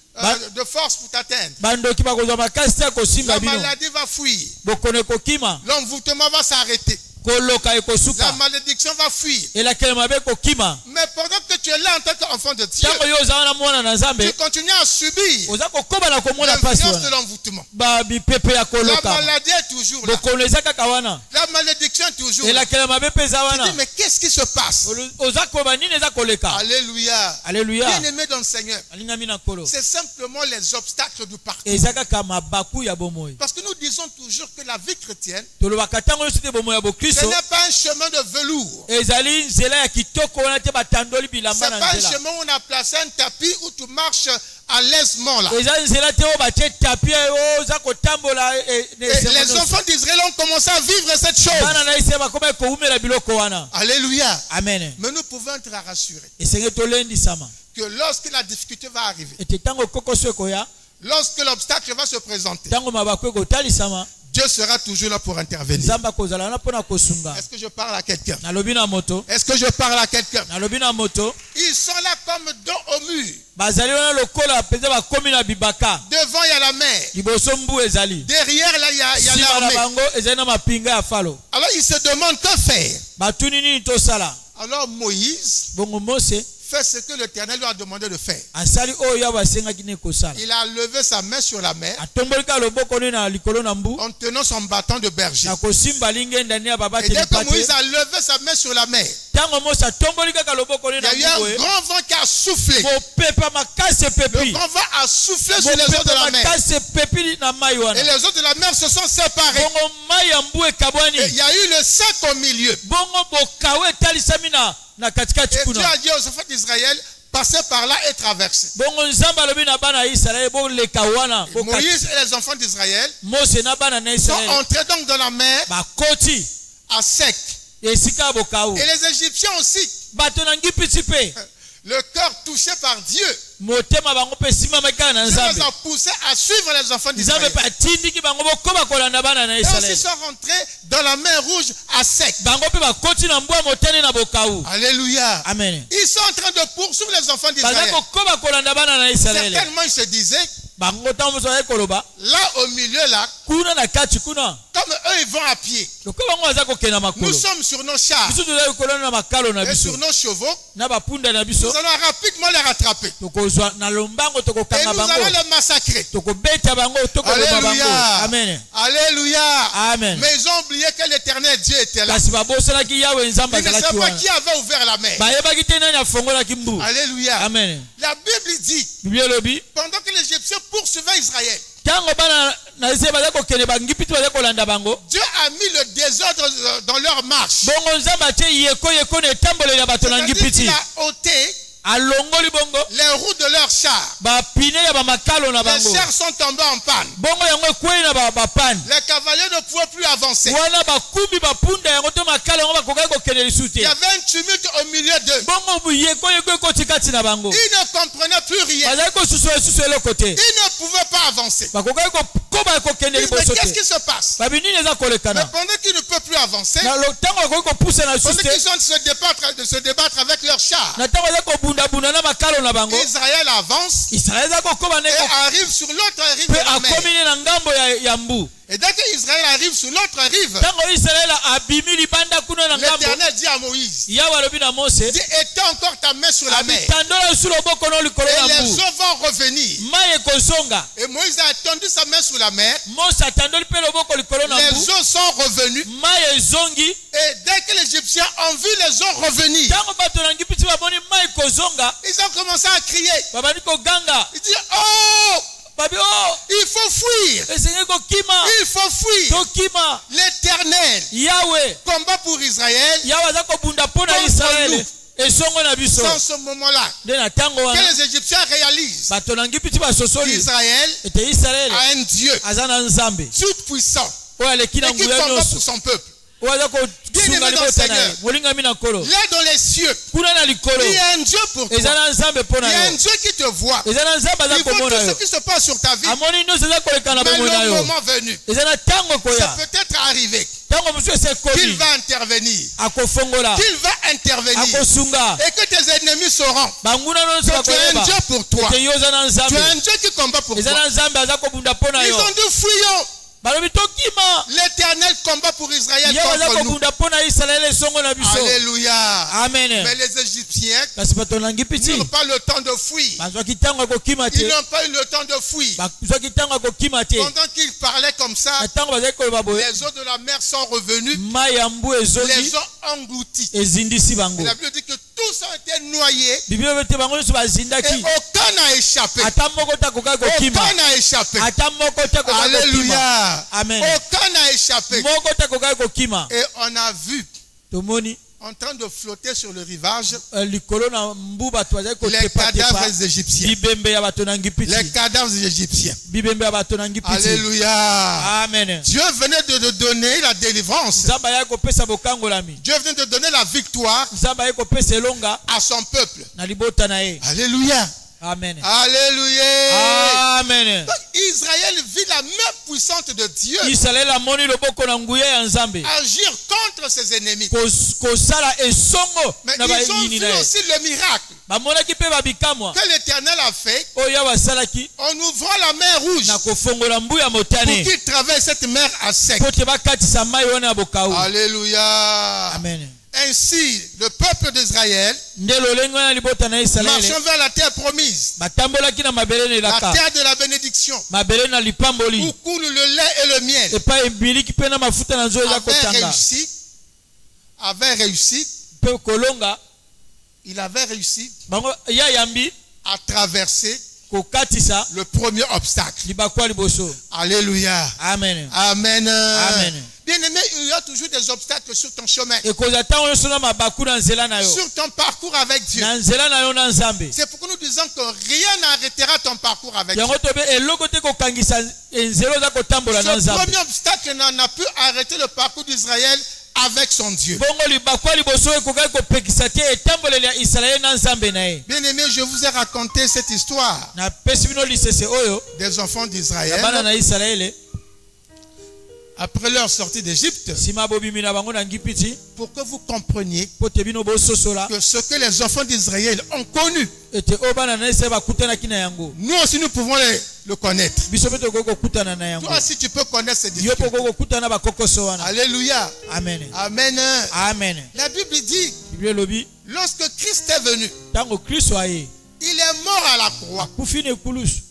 de force pour t'atteindre. bandoki bakozwa makasi te ya kosimba La bino maladie va fuir. bokono ekokima L'envoûtement va s'arrêter. koloka La ekosuka malédiction va fuir. elakele mabe ekokima Mais pendant que tu es là en tant qu'enfant de Dieu, ntango yo oza wana mwana na tu nzambe continues à subir oza kokoba na komona mpasi l'influence de wana l'envoûtement. mipepe ya La koloka maladie est toujours là. bokono eza kaka wana La malédiction est toujours là. elakele mabe mpe eza Tu wana dis, mais qu'est-ce qui se passe? oza koba nini eza koleka. Alléluia. Alléluia. Bien-aimé dans le Seigneur, alingami na nkolo c'est simplement les obstacles du parcours. eza kaka mabaku ya bomoi Parce que nous disons toujours que la vie chrétienne, tolobaka ntango nyonso te bomoi ya ce bokristo n'est pas un chemin de velours. ezali nzela ya kitoko wana te batandoli Ce bilamba n'est na pas un nzela chemin où on a placé un tapis où tu marches à l'aisement là. eza nzela te oyo batie tapi oyo oza kotambola Et les enfants d'Israël ont commencé à vivre cette chose. bana na israele bakoma ekoumela biloko wana. Alléluia. Amen. Mais nous pouvons être rassurés esenge tolendisama que lorsque la difficulté va arriver, ete ntango kokoso ekoya lorsque l'obstacle va se présenter, tango mabakwe kotalisama Dieu sera toujours là pour intervenir. nzamba kozala na pona kosunga. Est-ce que je parle à quelqu'un? Nalobi na moto. Est-ce que je parle à quelqu'un? Nalobi na moto. Ils sont là comme dos au mur. Bazali wana lokola peza bakomi na bibaka. Devant, il y a la mer. Liboso mbu ezali. Derrière, là, il y a Sima na l'armée. bango ezali na mapinga ya falo. Alors, ils se demandent que faire. Batuni nini tosala. Alors, Moïse Bongo Mose fait ce que l'Éternel lui a demandé de faire. asali oyo ya basengaki ne kosala. Il a levé sa main sur la mer Atombolika loboko ne na likolo na mbu. en tenant son bâton de berger. Na kosimba linge ndani ya baba Et dès que telipate. Moïse a levé sa main sur la mer, Tango Mose atombolika ka loboko ne il y na a eu mbu. un grand vent qui a soufflé. Mopepa makase Le pepi. grand vent a soufflé sur les eaux de Mopepa la mer. makase pepi na mai Et wana. les eaux de la mer se sont séparées. Bongo mai ya mbu ekabwani. Et il y a eu le sec au milieu. Bongo bokawe etalisami na katikati Et Dieu kuna. a dit aux enfants d'Israël, passez par là et traversez. Bongo nzamba lobi na bana ya Israël bo leka wana. Et Moïse et les enfants d'Israël Mose na bana na sont Israël. entrés donc dans la mer Bakoti à sec. esika bokawu. Et les Égyptiens aussi, Bato na ngipiti pe. le cœur touché par Dieu, Motema bango pe sima makana na Dieu nzambe. les a poussés à suivre les enfants Nzambe d'Israël. pa tindiki bango bokoba kolanda bana na Et aussi Israël. sont rentrés dans la mer rouge à sec. Bango pe bakoti na mbwa motene na bokawu. Alléluia. Amen. Ils sont en train de poursuivre les enfants Baza d'Israël. kokoba kolanda bana na Israël. Certainement, ils se disaient, Bango tango mozo koloba. là au milieu, là, Kuna na kati kuna. comme eux, ils vont à pied. Lokoba bango baza kokena makolo. Nous sommes sur nos chars Biso tozali kolona na makalo na et biso. sur nos chevaux. Na bapunda na biso. Nous allons rapidement les rattraper. Tokozwa na lombango Et tokokanga nous bango. allons les massacrer. Tokobeta bango tokoloma bango. Alléluia. Amen. Alléluia. Amen. Mais ils ont oublié que l'éternel Dieu était là. Kasi babosanaki yawe nzambe Ils ne azalaki savaient pas wana. qui avait ouvert la mer. Bayebaki te nani afongolaki mbu. Alléluia. Amen. La Bible dit, Biblia elobi pendant que les Égyptiens poursuivaient Israël, ntango bana na Israele baza kokende bangipiti baza kolanda bango. Dieu a mis le désordre dans leur marche. Bongo nzambe atie yeko na etamboleli ya bato na C'est-à-dire ngipiti. qu'il a ôté Alongoli bongo les roues de leurs chars. bapine ya bamakalo na Les bango. chars sont tombés en panne. Bongo yango ekwei na bapane. Les cavaliers ne pouvaient plus avancer. Wana bakumbi bapunda yango to makalo yango bakokaki kokende lisu Il y te. avait un tumulte au milieu d'eux. Bongo yeko ekoti kati na bango. Ils ne comprenaient plus rien. Bazali kosusu eloko te. Ils ne pouvaient pas avancer. Bakokaki kokoba kokende Mais liboso qu'est-ce te. qui se passe? Babi nini eza Mais kolekana. pendant qu'ils ne peuvent plus avancer, Na ntango bakoki kopusa na lisu pendant te. qu'ils sont de se débattre avec leurs chars, Na ntango baza kobundabunda na makalo na bango. Israël avance Israeli eza kokoba et neko arrive sur l'autre rive de pe la mer. akomi ne na ngambo ya mbu. Et dès que Israël arrive sur l'autre rive, Ntango Israeli abimi libanda kuna na ngambo. l'Éternel dit à Moïse, Yawe alobi na Mose. dit, étends encore ta main sur la mer. Abitandola sur loboko no likolo Et na les mbu. eaux vont revenir. Mai ekozonga. Et Moïse a étendu sa main sur la mer. Mose atandoli pe loboko likolo na Les mbu. eaux sont revenues. Mai ezongi. Et dès que les Égyptiens ont vu les eaux revenir, Ntango bato na ngipiti baboni mai ekozonga. ils ont commencé à crier. Babandi koganga. Ils disent, oh, Babi oh. il faut fuir. Esengi kokima. Il faut fuir. Tokima. L'Éternel Yawe. combat pour Israël. Yawe aza kobunda mpona Contre Israeli. nous. Esongo na biso. Sans ce moment-là, Nde na ntango que wana. les Égyptiens réalisent Bato na ngipiti basosoli. qu'Israël Ete Israeli. a un Dieu Aza na nzambe. tout puissant Oyo aleki na et qui nguya combat nyonso. pour son peuple. Oyo aza Bien-aimé kosunga dans libota le na ye. Seigneur. Molingami na nkolo. Là dans les cieux, Kuna na likolo. il y a un Dieu pour toi. Eza na nzambe Il mpona y a un yo. Dieu qui te voit. Eza na nzambe aza Il voit komona tout ce yo. qui se passe sur ta vie. Amoni nyonso eza koleka na Mais bomoi na le yo. moment venu, Eza na ntango c'est ekoya. peut-être arrivé Ntango mosusu ese qu'il ekomi. va intervenir. Akofongola. Qu'il va intervenir. Akosunga. Et que tes ennemis sauront Banguna nyonso que tu es un bakoyeba. Dieu pour toi. Ete yo eza na Tu es nzambe. un Dieu qui combat pour Eza toi. na nzambe aza kobunda mpona Ils yo. ont dit fuyons. Balobi tokima. L'Éternel combat pour Israël Yawe aza contre nous. kobunda mpona Israeli esongo na biso. Alléluia. Amen. Mais les Égyptiens Kasi bato na ngipiti. n'ont pas le temps de fuir. Bazwaki ntango ya kokima te. Ils n'ont pas eu le temps de fuir. Bazwaki ntango ya kokima te. Pendant qu'ils parlaient comme ça, Na ntango bazali koloba boye. les eaux de la mer sont revenues, Mai ya mbu ezongi. les ont engloutis. Ezindisi bango. Et la Bible dit que tous ont été noyés Biblia ete bango nyonso et bazindaki. aucun n'a échappé. Ata moko te akokaki kokima. Aucun n'a échappé. Ata moko te akokaki kokima. Alléluia. Amen. Aucun n'a échappé. Moko te akokaki kokima. Et on a vu Tomoni en train de flotter sur le rivage likolo na mbu bato bazali les kotepatepa. cadavres égyptiens. Bibembe ya bato na ngipiti. Les cadavres égyptiens. Bibembe ya bato na ngipiti. Alléluia. Amen. Dieu venait de donner la délivrance. Nzambe ayaki kopesa bokangolami. Dieu venait de donner la victoire Nzambe ayaki kopesa elonga à son peuple. na libota na ye. Alléluia. Amen. Alléluia. Amen. Donc, Israël vit la main puissante de Dieu Israël amoni loboko na nguya ya Nzambe. agir contre ses ennemis. Kosala esongo Mais na ils ont bayini vu na. aussi le miracle Bamonaki pe babikamwa. que l'Éternel a fait Oya basalaki en ouvrant la mer rouge na kofongola mbuya pour motane. qu'il traverse cette mer à sec. Pote bakatisa mai wana ya bokau. Alléluia. Amen. Ainsi, le peuple d'Israël, Ndelo lengo na libota na Israël. marchant vers la terre promise, Batambolaki na mabele ne la laka. terre de la bénédiction, Mabele na lipamboli. où coule le lait et le miel, Epa ebiliki pe na mafuta na nzoya kotanga. avait réussi, Pe kolonga il avait réussi bango ya yambi à traverser kokatisa le premier obstacle. libakwa liboso. Alléluia. Amen. Amen. Amen. Bien-aimé, il y a toujours des obstacles sur ton chemin, Ekozata tango sona mabaku na nzela na yo. sur ton parcours avec Dieu. Na nzela na yo na Nzambe. C'est pourquoi nous disons que rien n'arrêtera ton parcours avec Dieu. Yango tobe eloko te kokangisa nzela za kotambola na Ce Nzambe. premier obstacle n'a pu arrêter le parcours d'Israël avec son Dieu. Bongo libakwa liboso ekokaki kopekisa te etamboleli ya Israël na Nzambe na ye. Bien-aimé, je vous ai raconté cette histoire Na pesi bino lisese oyo des enfants ya bana d'Israël na Israël après leur sortie d'Égypte sima bobimi na bango na ngipiti pour que vous compreniez po te bino bososola que ce que les enfants d'Israël ont connu, ete oyo bana na Israël bakutanaki na yango. nous aussi nous pouvons le connaître. Biso pe tokoki kokutana na yango. Toi aussi tu peux connaître ces Yo po difficultés. kokutana bakokoso wana. Alléluia. Amen. Amen. Amen. La Bible dit, Biblia elobi lorsque Christ est venu, tango Kristo aye il est mort à la croix akufi na ekulusu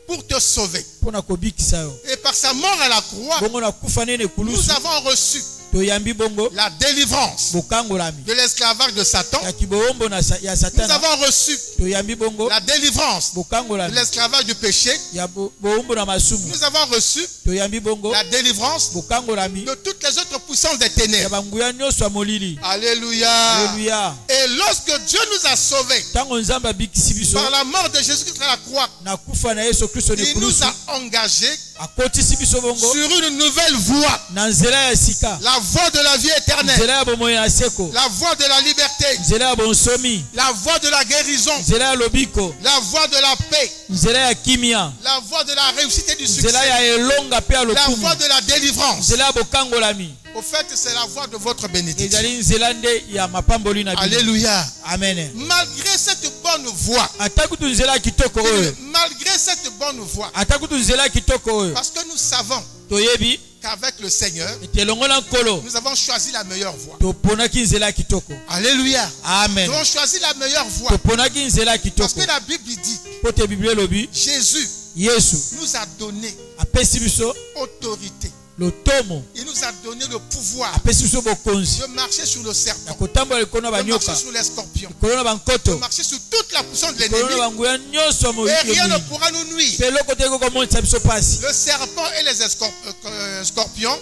pour te sauver. mpona kobikisa yo. Et par sa mort à la croix, Bongo na kufa nene nous ekulusu avons reçu toyambi bongo la délivrance bokangolami de l'esclavage de Satan. ya kiboombo ya Nous satana. avons reçu Toyambi bongo la délivrance de bokangolami l'esclavage du péché. ya boombo na masumu. Nous avons reçu Toyambi bongo la délivrance bokangolami de toutes les autres puissances des ya ténèbres. banguya nyonso ya molili. Alléluia. Alléluia. Et lorsque Dieu nous a sauvés Tango Nzambe abikisi biso par la mort de Jésus-Christ à la croix, na kufa na Yesu Kristo na il nous ekulusu a engagés akotisi biso bongo sur une nouvelle voie, na nzela ya sika, la voie de la vie éternelle, nzela ya bomoi ya seko, la voie de la liberté, nzela ya bonsomi, la voie de la guérison, nzela ya lobiko, la voie de la paix, nzela ya kimia, la voie de la réussite et du nzela succès, ya elonga pe ya la lokumu, voie de la délivrance. nzela ya bokangolami. Au fait, c'est la voie de votre bénédiction. Ezali nzela nde ya mapamboli na bino. Alléluia. Amen. Malgré cette bonne voie, Ata kutu nzela ya kitoko oyo, malgré cette bonne voie, ata kutu nzela ya kitoko oyo, parce que nous savons toyebi qu'avec le Seigneur, ete elongo na nkolo nous avons choisi la meilleure voie. toponaki nzela ya kitoko. Alléluia. Amen. Nous avons choisi la meilleure voie. Toponaki nzela ya Parce kitoko. que la Bible dit, Po te Biblia elobi Jésus Yesu nous a donné apesi biso autorité. lotomo, Il nous a donné le pouvoir apesi biso bokonzi de marcher sur le ya serpent, kotambola likolo na de banyoka, marcher sur les scorpions, likolo na de bankoto, marcher sur toute la puissance de likolo na l'ennemi. banguya nyonso ya Et rien ne moyi. pourra nous nuire. Pe eloko te ekokomonisa biso pasi. Le serpent et les scorpions,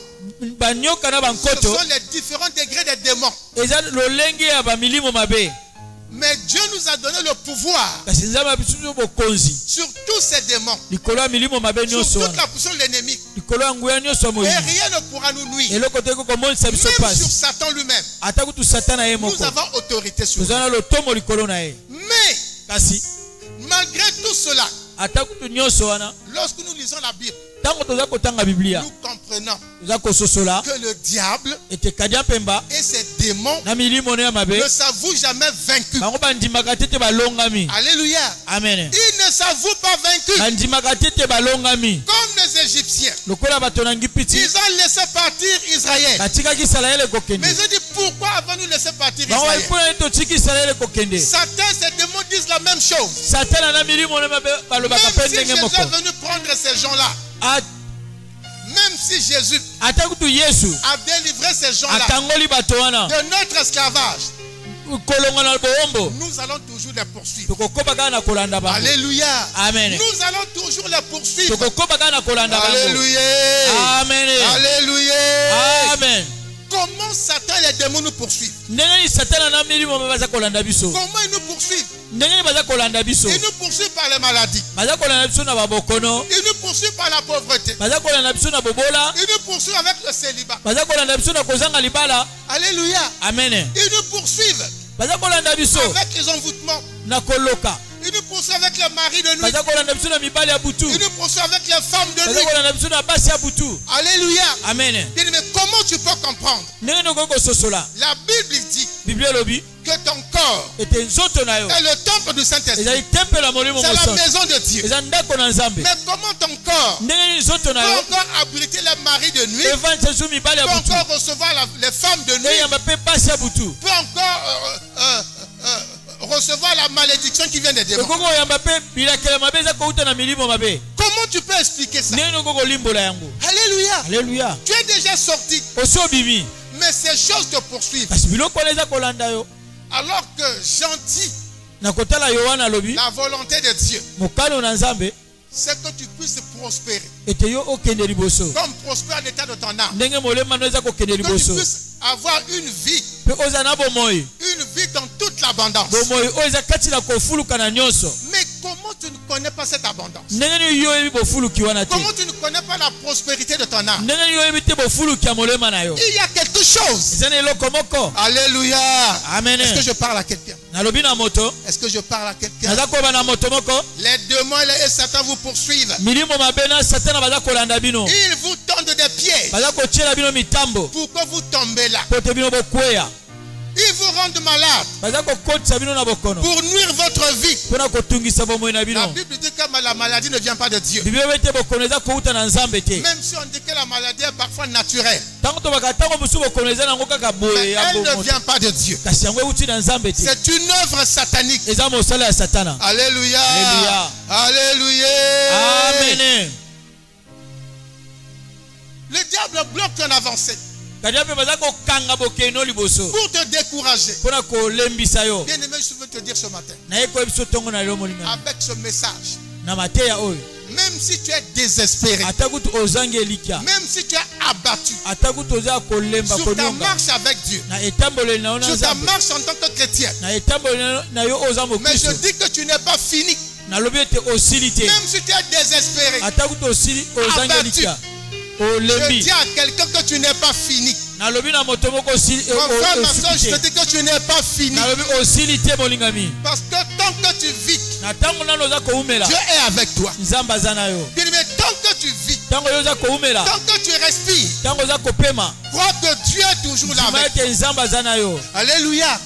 Banyoka na ce bankoto sont les différents degrés des démons. eza lolenge ya bamilimo mabe, Mais Dieu nous a donné le pouvoir kasi Nzambe apesi biso bokonzi sur tous ces démons, likolo ya milimo mabe sur nyonso toute wana, la puissance de l'ennemi. likolo ya nguya nyonso ya Et moyi. rien ne pourra nous nuire. Eloko te ekokomonisa biso Même sur pasi, Satan lui-même, ata kutu satana ye nous moko avons autorité sur lui. toza na lotomo likolo na ye. Mais Kasi malgré tout cela, ata kutu nyonso wana, lorsque nous lisons la Bible, ntango toza kotanga Biblia nous comprenons toza kososola que le diable ete kadia pemba et ses démons na milimo ne ya mabe ne s'avouent jamais vaincus. bango bandimaka te te balongami. Alléluia. Amen. Ils ne s'avouent pas vaincus. Bandimaka te te balongami Comme les Égyptiens. lokola bato na ngipiti Ils ont laissé partir Israël. batikaki Isalaele Mais kokende. ils ont dit, pourquoi avons-nous laissé partir Bango Israël? mpona totiki Isalaele kokende. Satan, ces démons disent la même chose. Satana na milimo ne mabe balobaka Même mpe si ndenge Jésus moko. est venu prendre ces gens-là, même si Jésus Ata kutu Yesu a délivré ces gens-là akangoli bato wana de notre esclavage, kolonga na boombo, nous allons toujours les poursuivre. tokokoba kaka na kolanda bango. Alléluia. Amen. Nous allons toujours les poursuivre. Tokokoba kaka na kolanda bango. Alléluia. Amen. Alléluia. Amen. Comment Satan et les démons nous poursuivent? Ndenge ni satana na milimo mpe baza kolanda biso. Comment ils nous poursuivent? Ndenge ni baza kolanda biso. Ils nous poursuivent par les maladies. Baza kolanda biso na babokono. Ils nous poursuivent par la pauvreté. Baza kolanda biso na bobola. Ils nous poursuivent avec le célibat. Baza kolanda biso na kozanga libala. Alléluia. Amen. Ils nous poursuivent Baza kolanda biso avec les envoûtements. na koloka. Ils Il nous poursuit avec les maris de nuit. baza kolanda biso na mibali ya butu, Il nous poursuit avec les femmes de baza nuit. kolanda biso na basi ya butu. Alléluia. Amen. Mais comment tu peux comprendre? Ndenge noko kososola. La Bible dit Bible elobi que ton corps ete nzoto na yo est le temple du Saint-Esprit. ezali temple ya molimo C'est la mosantu, maison de Dieu. eza ndako na Nzambe. Mais comment ton corps Ndenge nini nzoto na peut yo encore abriter les maris de nuit, evandisa biso mibali ya peut butu, encore recevoir les femmes de nuit, eyamba mpe basi ya butu, peut encore recevoir la malédiction qui vient des démons? ekoki koyamba mpe bilakela mabe eza kouta na milimo mabe. Comment tu peux expliquer ça? Ndenge noko kolimbola yango. Alléluia. Alléluia. Tu es déjà sorti, Osi obimi mais ces choses te poursuivent. kasi biloko wana eza kolanda yo. Alors que gentil, Na kotala Yohana alobi la volonté de Dieu, mokano na Nzambe c'est que tu puisses prospérer. ete yo okende liboso, Comme prospère l'état de ton âme. ndenge molema no eza kokende Que tu liboso, puisses avoir une vie mpe oza na bomoi dans toute l'abondance. bomoi oyo eza kati na kofuluka na nyonso. Mais comment tu ne connais pas cette abondance? Ndenge nini yo oyebi bofuluki wana te, Comment tu ne connais pas la prospérité de ton âme? ndenge nini yo oyebi te bofuluki ya molema na yo. Il y a quelque chose. Eza na eloko moko. Alléluia. Amen. Est-ce que je parle à quelqu'un? Nalobi na moto, Est-ce que je parle à quelqu'un? naza koyeba na moto moko, Les démons et Satan vous poursuivent. milimo mabe na satana baza kolanda bino, Ils vous tendent des pièges baza kotiela bino mitambo pour que vous tombez là. po ete bino bokweya, Ils vous rendent malade baza kokotisa bino na bokono pour nuire votre vie. mpona kotungisa bomoi na La bino. Bible dit que la maladie ne vient pas de Dieu. Bible elobi ete bokono eza kouta na Nzambe te. Même si on dit que la maladie est parfois naturelle, Ntango tobaka ntango mosusu bokono eza nango kaka mais boye ya elle ne bomoto, vient pas de Dieu. kasi yango euti na Nzambe te, C'est une œuvre satanique. eza mosala ya satana. Alléluia. Alléluia. Alléluia. Amen. Le diable bloque ton avancée Kadi mpe baza kokanga bokeno liboso pour te décourager. mpona kolembisa yo. Bien aimé, je veux te dire ce matin, Naye koyebi biso ntongo na lelo molingami avec ce message, na mateya oyo, même si tu es désespéré, ata kutu ozangi elikya, même si tu es abattu ata kutu oza kolemba sur ta kolonga marche avec Dieu, na etamboleli na yo na sur ta Nzambe, marche en tant que chrétien, na etamboleli na yo oza mais je mokristo, dis que tu n'es pas fini. nalobi ete osili te, Même si tu es désespéré, ata kutu osili ozangi Abattu. elikya je olembi, dis à quelqu'un que tu n'es pas fini. nalobi na moto moko osili Mon frère, ma soeur, je te, te dis que tu n'es pas fini. nalobi osili te molingami, Parce que tant que tu vis, na ntango nano oza koumela Dieu est avec toi. Nzambe aza na yo, Bien aimé, tant que tu vis, ntango yo oza koumela, tant que tu respires, ntango oza kopema, crois que Dieu est toujours là ndima avec ete Nzambe aza na yo. Alléluia.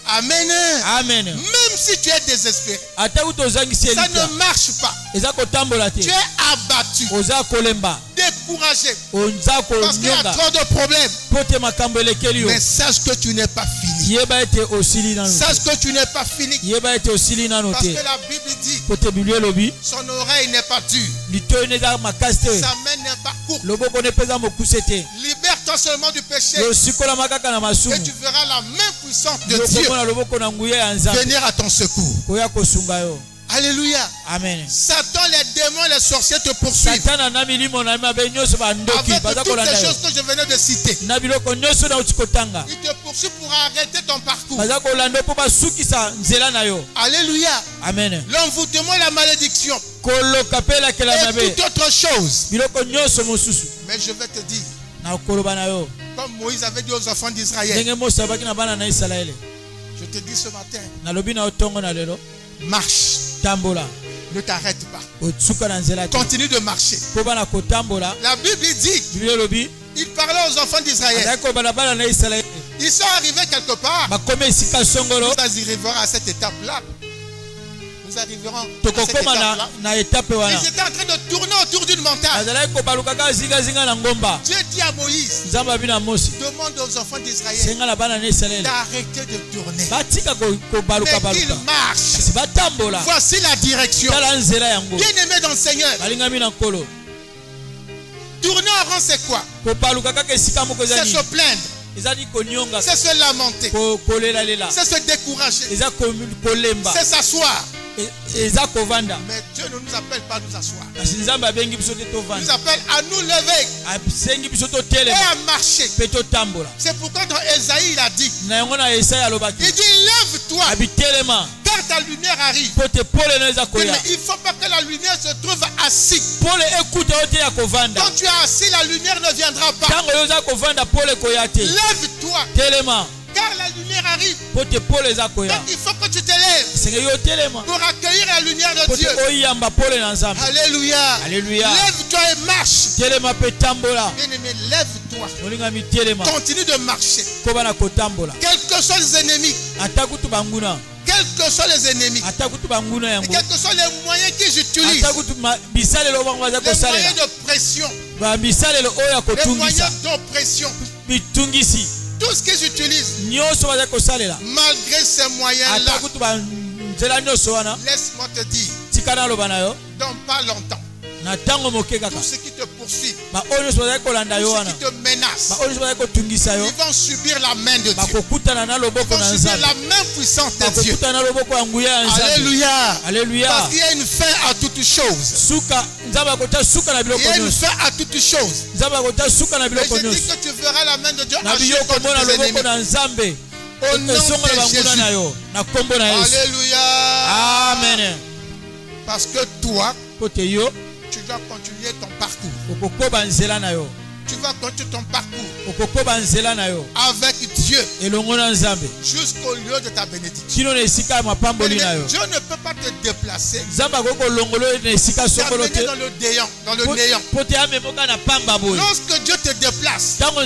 Amen. Amen. Même si tu es désespéré, ata kutu ozangisi ça elikya ne marche pas. eza kotambola te, Tu es abattu, oza kolemba, découragé, oza parce qu'il y a konyonga trop de problèmes. po te makambo elekeli yo. Mais sache que tu n'es pas fini. Yeba ete osili nano te, Sache que tu n'es pas fini. yeba ete osili nano Parce te, que la Bible dit, po te Biblia elobi son oreille n'est pas dure, litoyi eza makasi te, sa main n'est pas courte. loboko ne mpe eza mokuse te, Libère-toi seulement du péché yosikolama kaka na et masumu, tu verras la main puissante de Dieu yokomona loboko na nguya ya Nzambe venir à ton secours. koya kosunga yo. Alléluia. Amen. Satan, les démons, les sorciers te poursuivent. satana na milimo na mabe nyonso bandoki Avec baza toutes kolanda les yo choses que je venais de citer, na biloko nyonso nauti kotanga, il te poursuit pour arrêter ton parcours. baza kolanda yo mpo basukisa nzela na yo. Alléluia. Amen. L'envoûtement et la malédiction koloka mpe elakela et mabe, toute autre chose. biloko nyonso mosusu Mais je vais te dire, na koloba na yo, comme Moïse avait dit aux enfants d'Israël, ndenge Mose abaki na bana na Isalaele. je te dis ce matin, Nalobi na yo ntongo na lelo, marche, tambola, ne t'arrête pas. otsuka na nzela te, Continue de marcher. mpo bana kotambola. La Bible dit, Biblia elobi il parlait aux enfants d'Israël. azalaki koloba na bana na Isalaele, Ils sont arrivés quelque part. bakomi esika songolo, Nous arriverons à cette étape-là. Nous arriverons à cette tokokoma étape-là. na etape wana. Ils étaient en train de tourner autour d'une montagne. Azalaki kobalukaka zingazinga na ngomba. Dieu dit à Moïse, Nzambe abi na Mose, demande aux enfants d'Israël senga na bana na Isalaele d'arrêter de tourner. batika Mais kobaluka qu'ils baluka, marchent. kasi batambola, Voici la direction. tala nzela yango. Bien-aimé dans le Seigneur, Balingami na nkolo, tourner en rond, c'est quoi? kobaluka kaka esika moko C'est ezali se plaindre, ezali konyonga, c'est se lamenter, kolelalela, c'est se décourager, eza kolemba, c'est s'asseoir. eza kovanda. Mais Dieu ne nous appelle pas à nous asseoir. Kasi Nzambe abengi biso te Il nous tovanda, appelle à nous lever asengi biso et totelema à marcher. mpe totambola. C'est pourquoi dans Ésaïe, il a dit, Na yango na Yesaya alobaki, il dit, lève-toi, abi telema car ta lumière arrive. mpo te pole na eza Mais koya, il ne faut pas que la lumière se trouve assis. pole ekuta yo te ya kovanda. Quand tu es assis, la lumière ne viendra pas. Ntango yo oza kovanda pole koya te, Lève-toi, telema car la lumière arrive. mpo te pole eza koya. Donc il faut que tu te lèves. pour accueillir la lumière de Dieu. Alléluia. Alléluia. Lève-toi et marche. Bien-aimé, lève-toi. Continue de marcher. Quels que soient les ennemis. Quels que soient les ennemis. Et quels que soient les moyens qu'ils utilisent. Les moyens de pression. Les moyens d'oppression. Tout ce qu'ils utilisent. Malgré ces moyens-là. Laisse-moi te dire. Dans pas longtemps. Tout ce qui te poursuit, tout ce qui te menace, ils vont subir la main de Dieu. Ils vont subir la main puissante de Dieu. Alléluia. Alléluia. Parce qu'il y a une fin à toutes choses. Il y a une fin à toutes choses. Et je dis que tu verras la main de Dieu agir contre tes ennemis. Au nom de Jésus. Alléluia. Amen. Parce que toi, tu dois continuer ton parcours. Tu vas continuer ton parcours avec Dieu jusqu'au lieu de ta bénédiction. Dieu ne peut pas te déplacer, t'amener dans le néant. Lorsque Dieu te déplace, c'est pour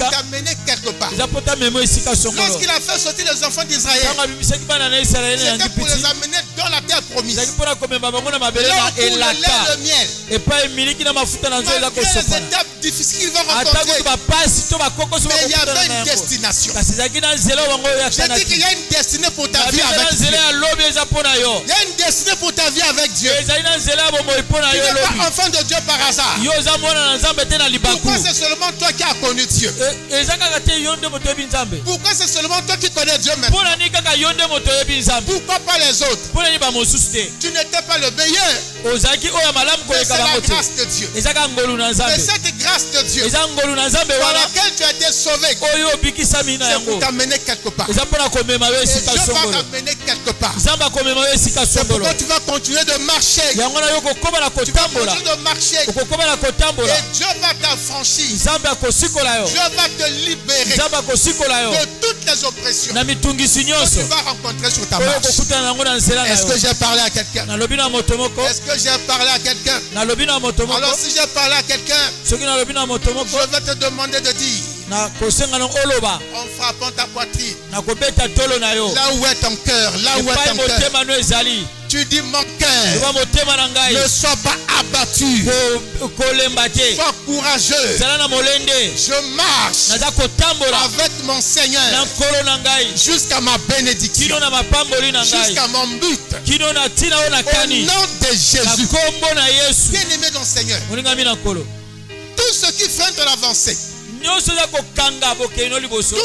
t'amener quelque part. Lorsqu'il a fait sortir les enfants d'Israël, c'était pour les amener dans la terre promise. Là où coule le lait et le miel. Malgré les étapes difficiles qu'ils vont rencontrer, mais il y avait une destination. Je dis qu'il y a une destinée pour ta vie avec Dieu. Il y a une destinée pour ta vie avec Dieu. Tu n'es pas enfant de Dieu par hasard. Pourquoi c'est seulement toi qui as connu Dieu? Pourquoi c'est seulement toi qui connais Dieu maintenant? Pourquoi pas les autres? Tu n'étais pas le meilleur. Mais c'est la grâce de Dieu. Et cette grâce de Dieu par laquelle tu as été sauvé, c'est pour t'amener quelque part. Et Dieu va t'amener quelque part. C'est pourquoi tu vas continuer de marcher. Tu vas continuer de marcher. Et Dieu va t'affranchir. Dieu va te libérer de toutes les oppressions que tu vas rencontrer sur ta marche. Est-ce que j'ai parlé à quelqu'un? Est-ce que j'ai parlé à quelqu'un? Alors si j'ai parlé à quelqu'un, je vais te demander de dire en frappant ta poitrine, là où est ton cœur, là où est ton cœur, tu dis mon cœur ne sois pas abattu, sois courageux. Je marche avec mon Seigneur jusqu'à ma bénédiction, jusqu'à mon but. Au nom de Jésus. Bien-aimé dans le Seigneur, tout ce qui freine ton avancée, tout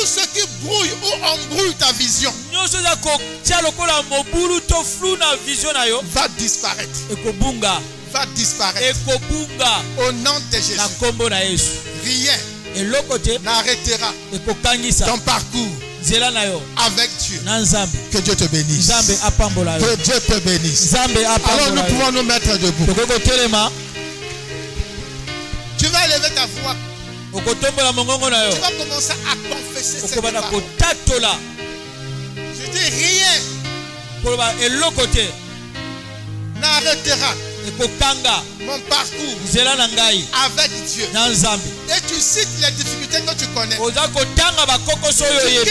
ce qui brouille ou embrouille ta vision va disparaître. Va disparaître. Au nom de Jésus. Rien n'arrêtera ton parcours avec Dieu. Que Dieu te bénisse. Que Dieu te bénisse. Alors nous pouvons nous mettre debout. Tu vas élever ta voix. Tu vas commencer à confesser cette parole. Je dis rien n'arrêtera mon parcours avec Dieu. Et tu cites les difficultés que tu connais. Tu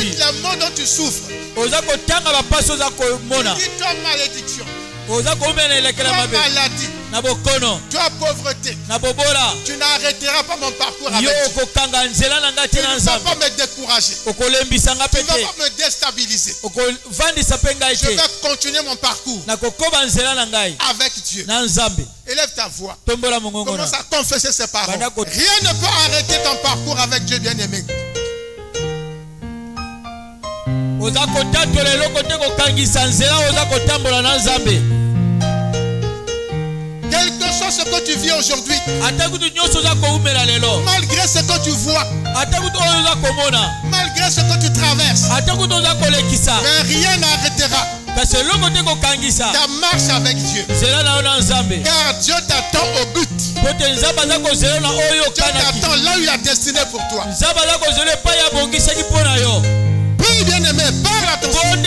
quittes les mots dont tu souffres. Tu dis toi malédiction, toi maladie, toi pauvreté. Tu n'arrêteras pas mon parcours avec Dieu. Tu ne vas pas me décourager. Tu ne vas pas me déstabiliser. Je vais continuer mon parcours avec Dieu. Élève ta voix. Commence à confesser ces paroles. Rien ne peut arrêter ton parcours avec Dieu, bien-aimé. Quel que soit ce que tu vis aujourd'hui, malgré ce que tu vois, malgré ce que tu traverses, mais rien n'arrêtera ta marche avec Dieu. Car Dieu t'attend au but. Dieu t'attend là où il a destiné pour toi. Prie, bien-aimé, parle à ton Seigneur.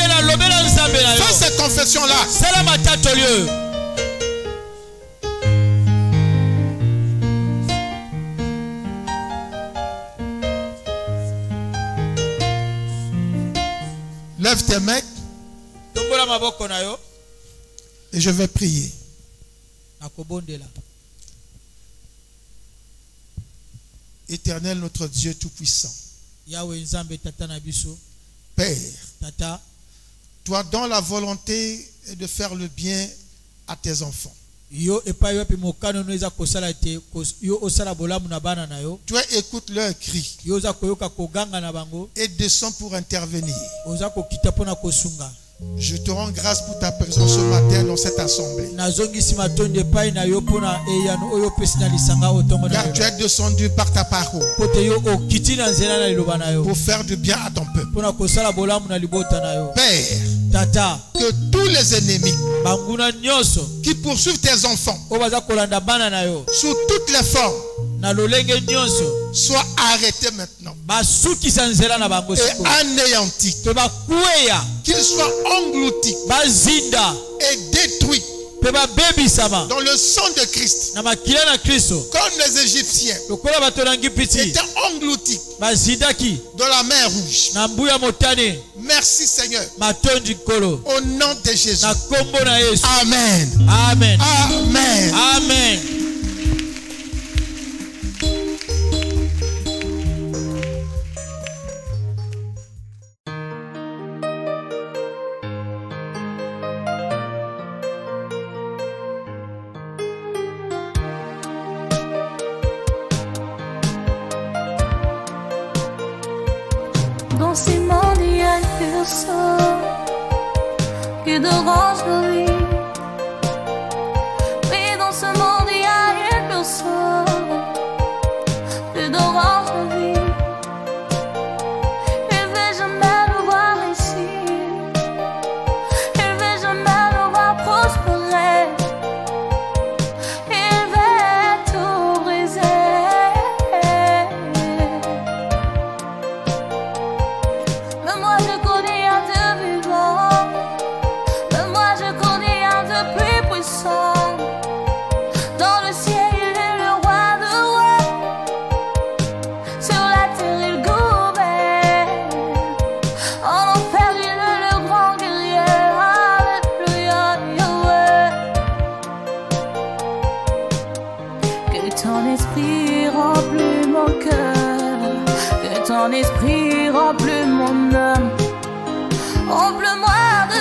na yo. Fais cette confession-là. Sala matatolio. Lève tes mains Tombola maboko na yo. et je vais prier. Nakobondela. Éternel, notre Dieu Tout-Puissant. Yahweh nzambe tata na biso. Père, Tata. toi dont la volonté est de faire le bien à tes enfants. Yo epa yo pe mokano no eza kosala te yo osala bolamu na bana na yo. Tu écoutes leur cri Yo za koyoka koganga na bango. et descends pour intervenir. Oza kokita pona kosunga. Je te rends grâce pour ta présence ce matin dans cette assemblée. Nazongisi matonde pai na yo pona eyano oyo pesina lisanga otongo na Car yo. tu es descendu par ta parole Pote yo okiti na nzela na liloba na yo. pour faire du bien à ton peuple. Pona kosala bolamu na libota na yo. Père, Tata. que tous les ennemis Banguna nyonso. qui poursuivent tes enfants O baza kolanda bana na yo. sous toutes les formes Na lolenge nyonso. soient arrêtés maintenant Basukisa nzela na bango et siko. anéantis. Pe bakueya. Qu'ils soient engloutis Bazinda. et détruits Pe babebisama. dans le sang de Christ. Na makila na Kristo. Comme les Égyptiens Lokola bato na ngipiti. étaient engloutis Bazindaki. dans la mer rouge. Na mbuya motane. Merci Seigneur. Matondi kolo. Au nom de Jésus. Na kombo na Yesu. Amen. Amen. Amen. Amen. Dans ces mondes, il y a personne qui dérange la vie. Oui, dans ce monde, il y a une personne qui dérange la vie. Il ne veut jamais le voir ici. Il ne veut jamais le voir prospérer. Il veut tout briser. Mais moi je connais un Dieu vivant. Mais moi je connais un Dieu plus puissant. Dans le ciel il est le roi de rois. Sur la terre il gouverne. En enfer il est le grand guerrier. Alléluia, Yahweh. Que ton esprit remplit mon cœur. Que ton esprit remplit mon âme. Remplis-moi de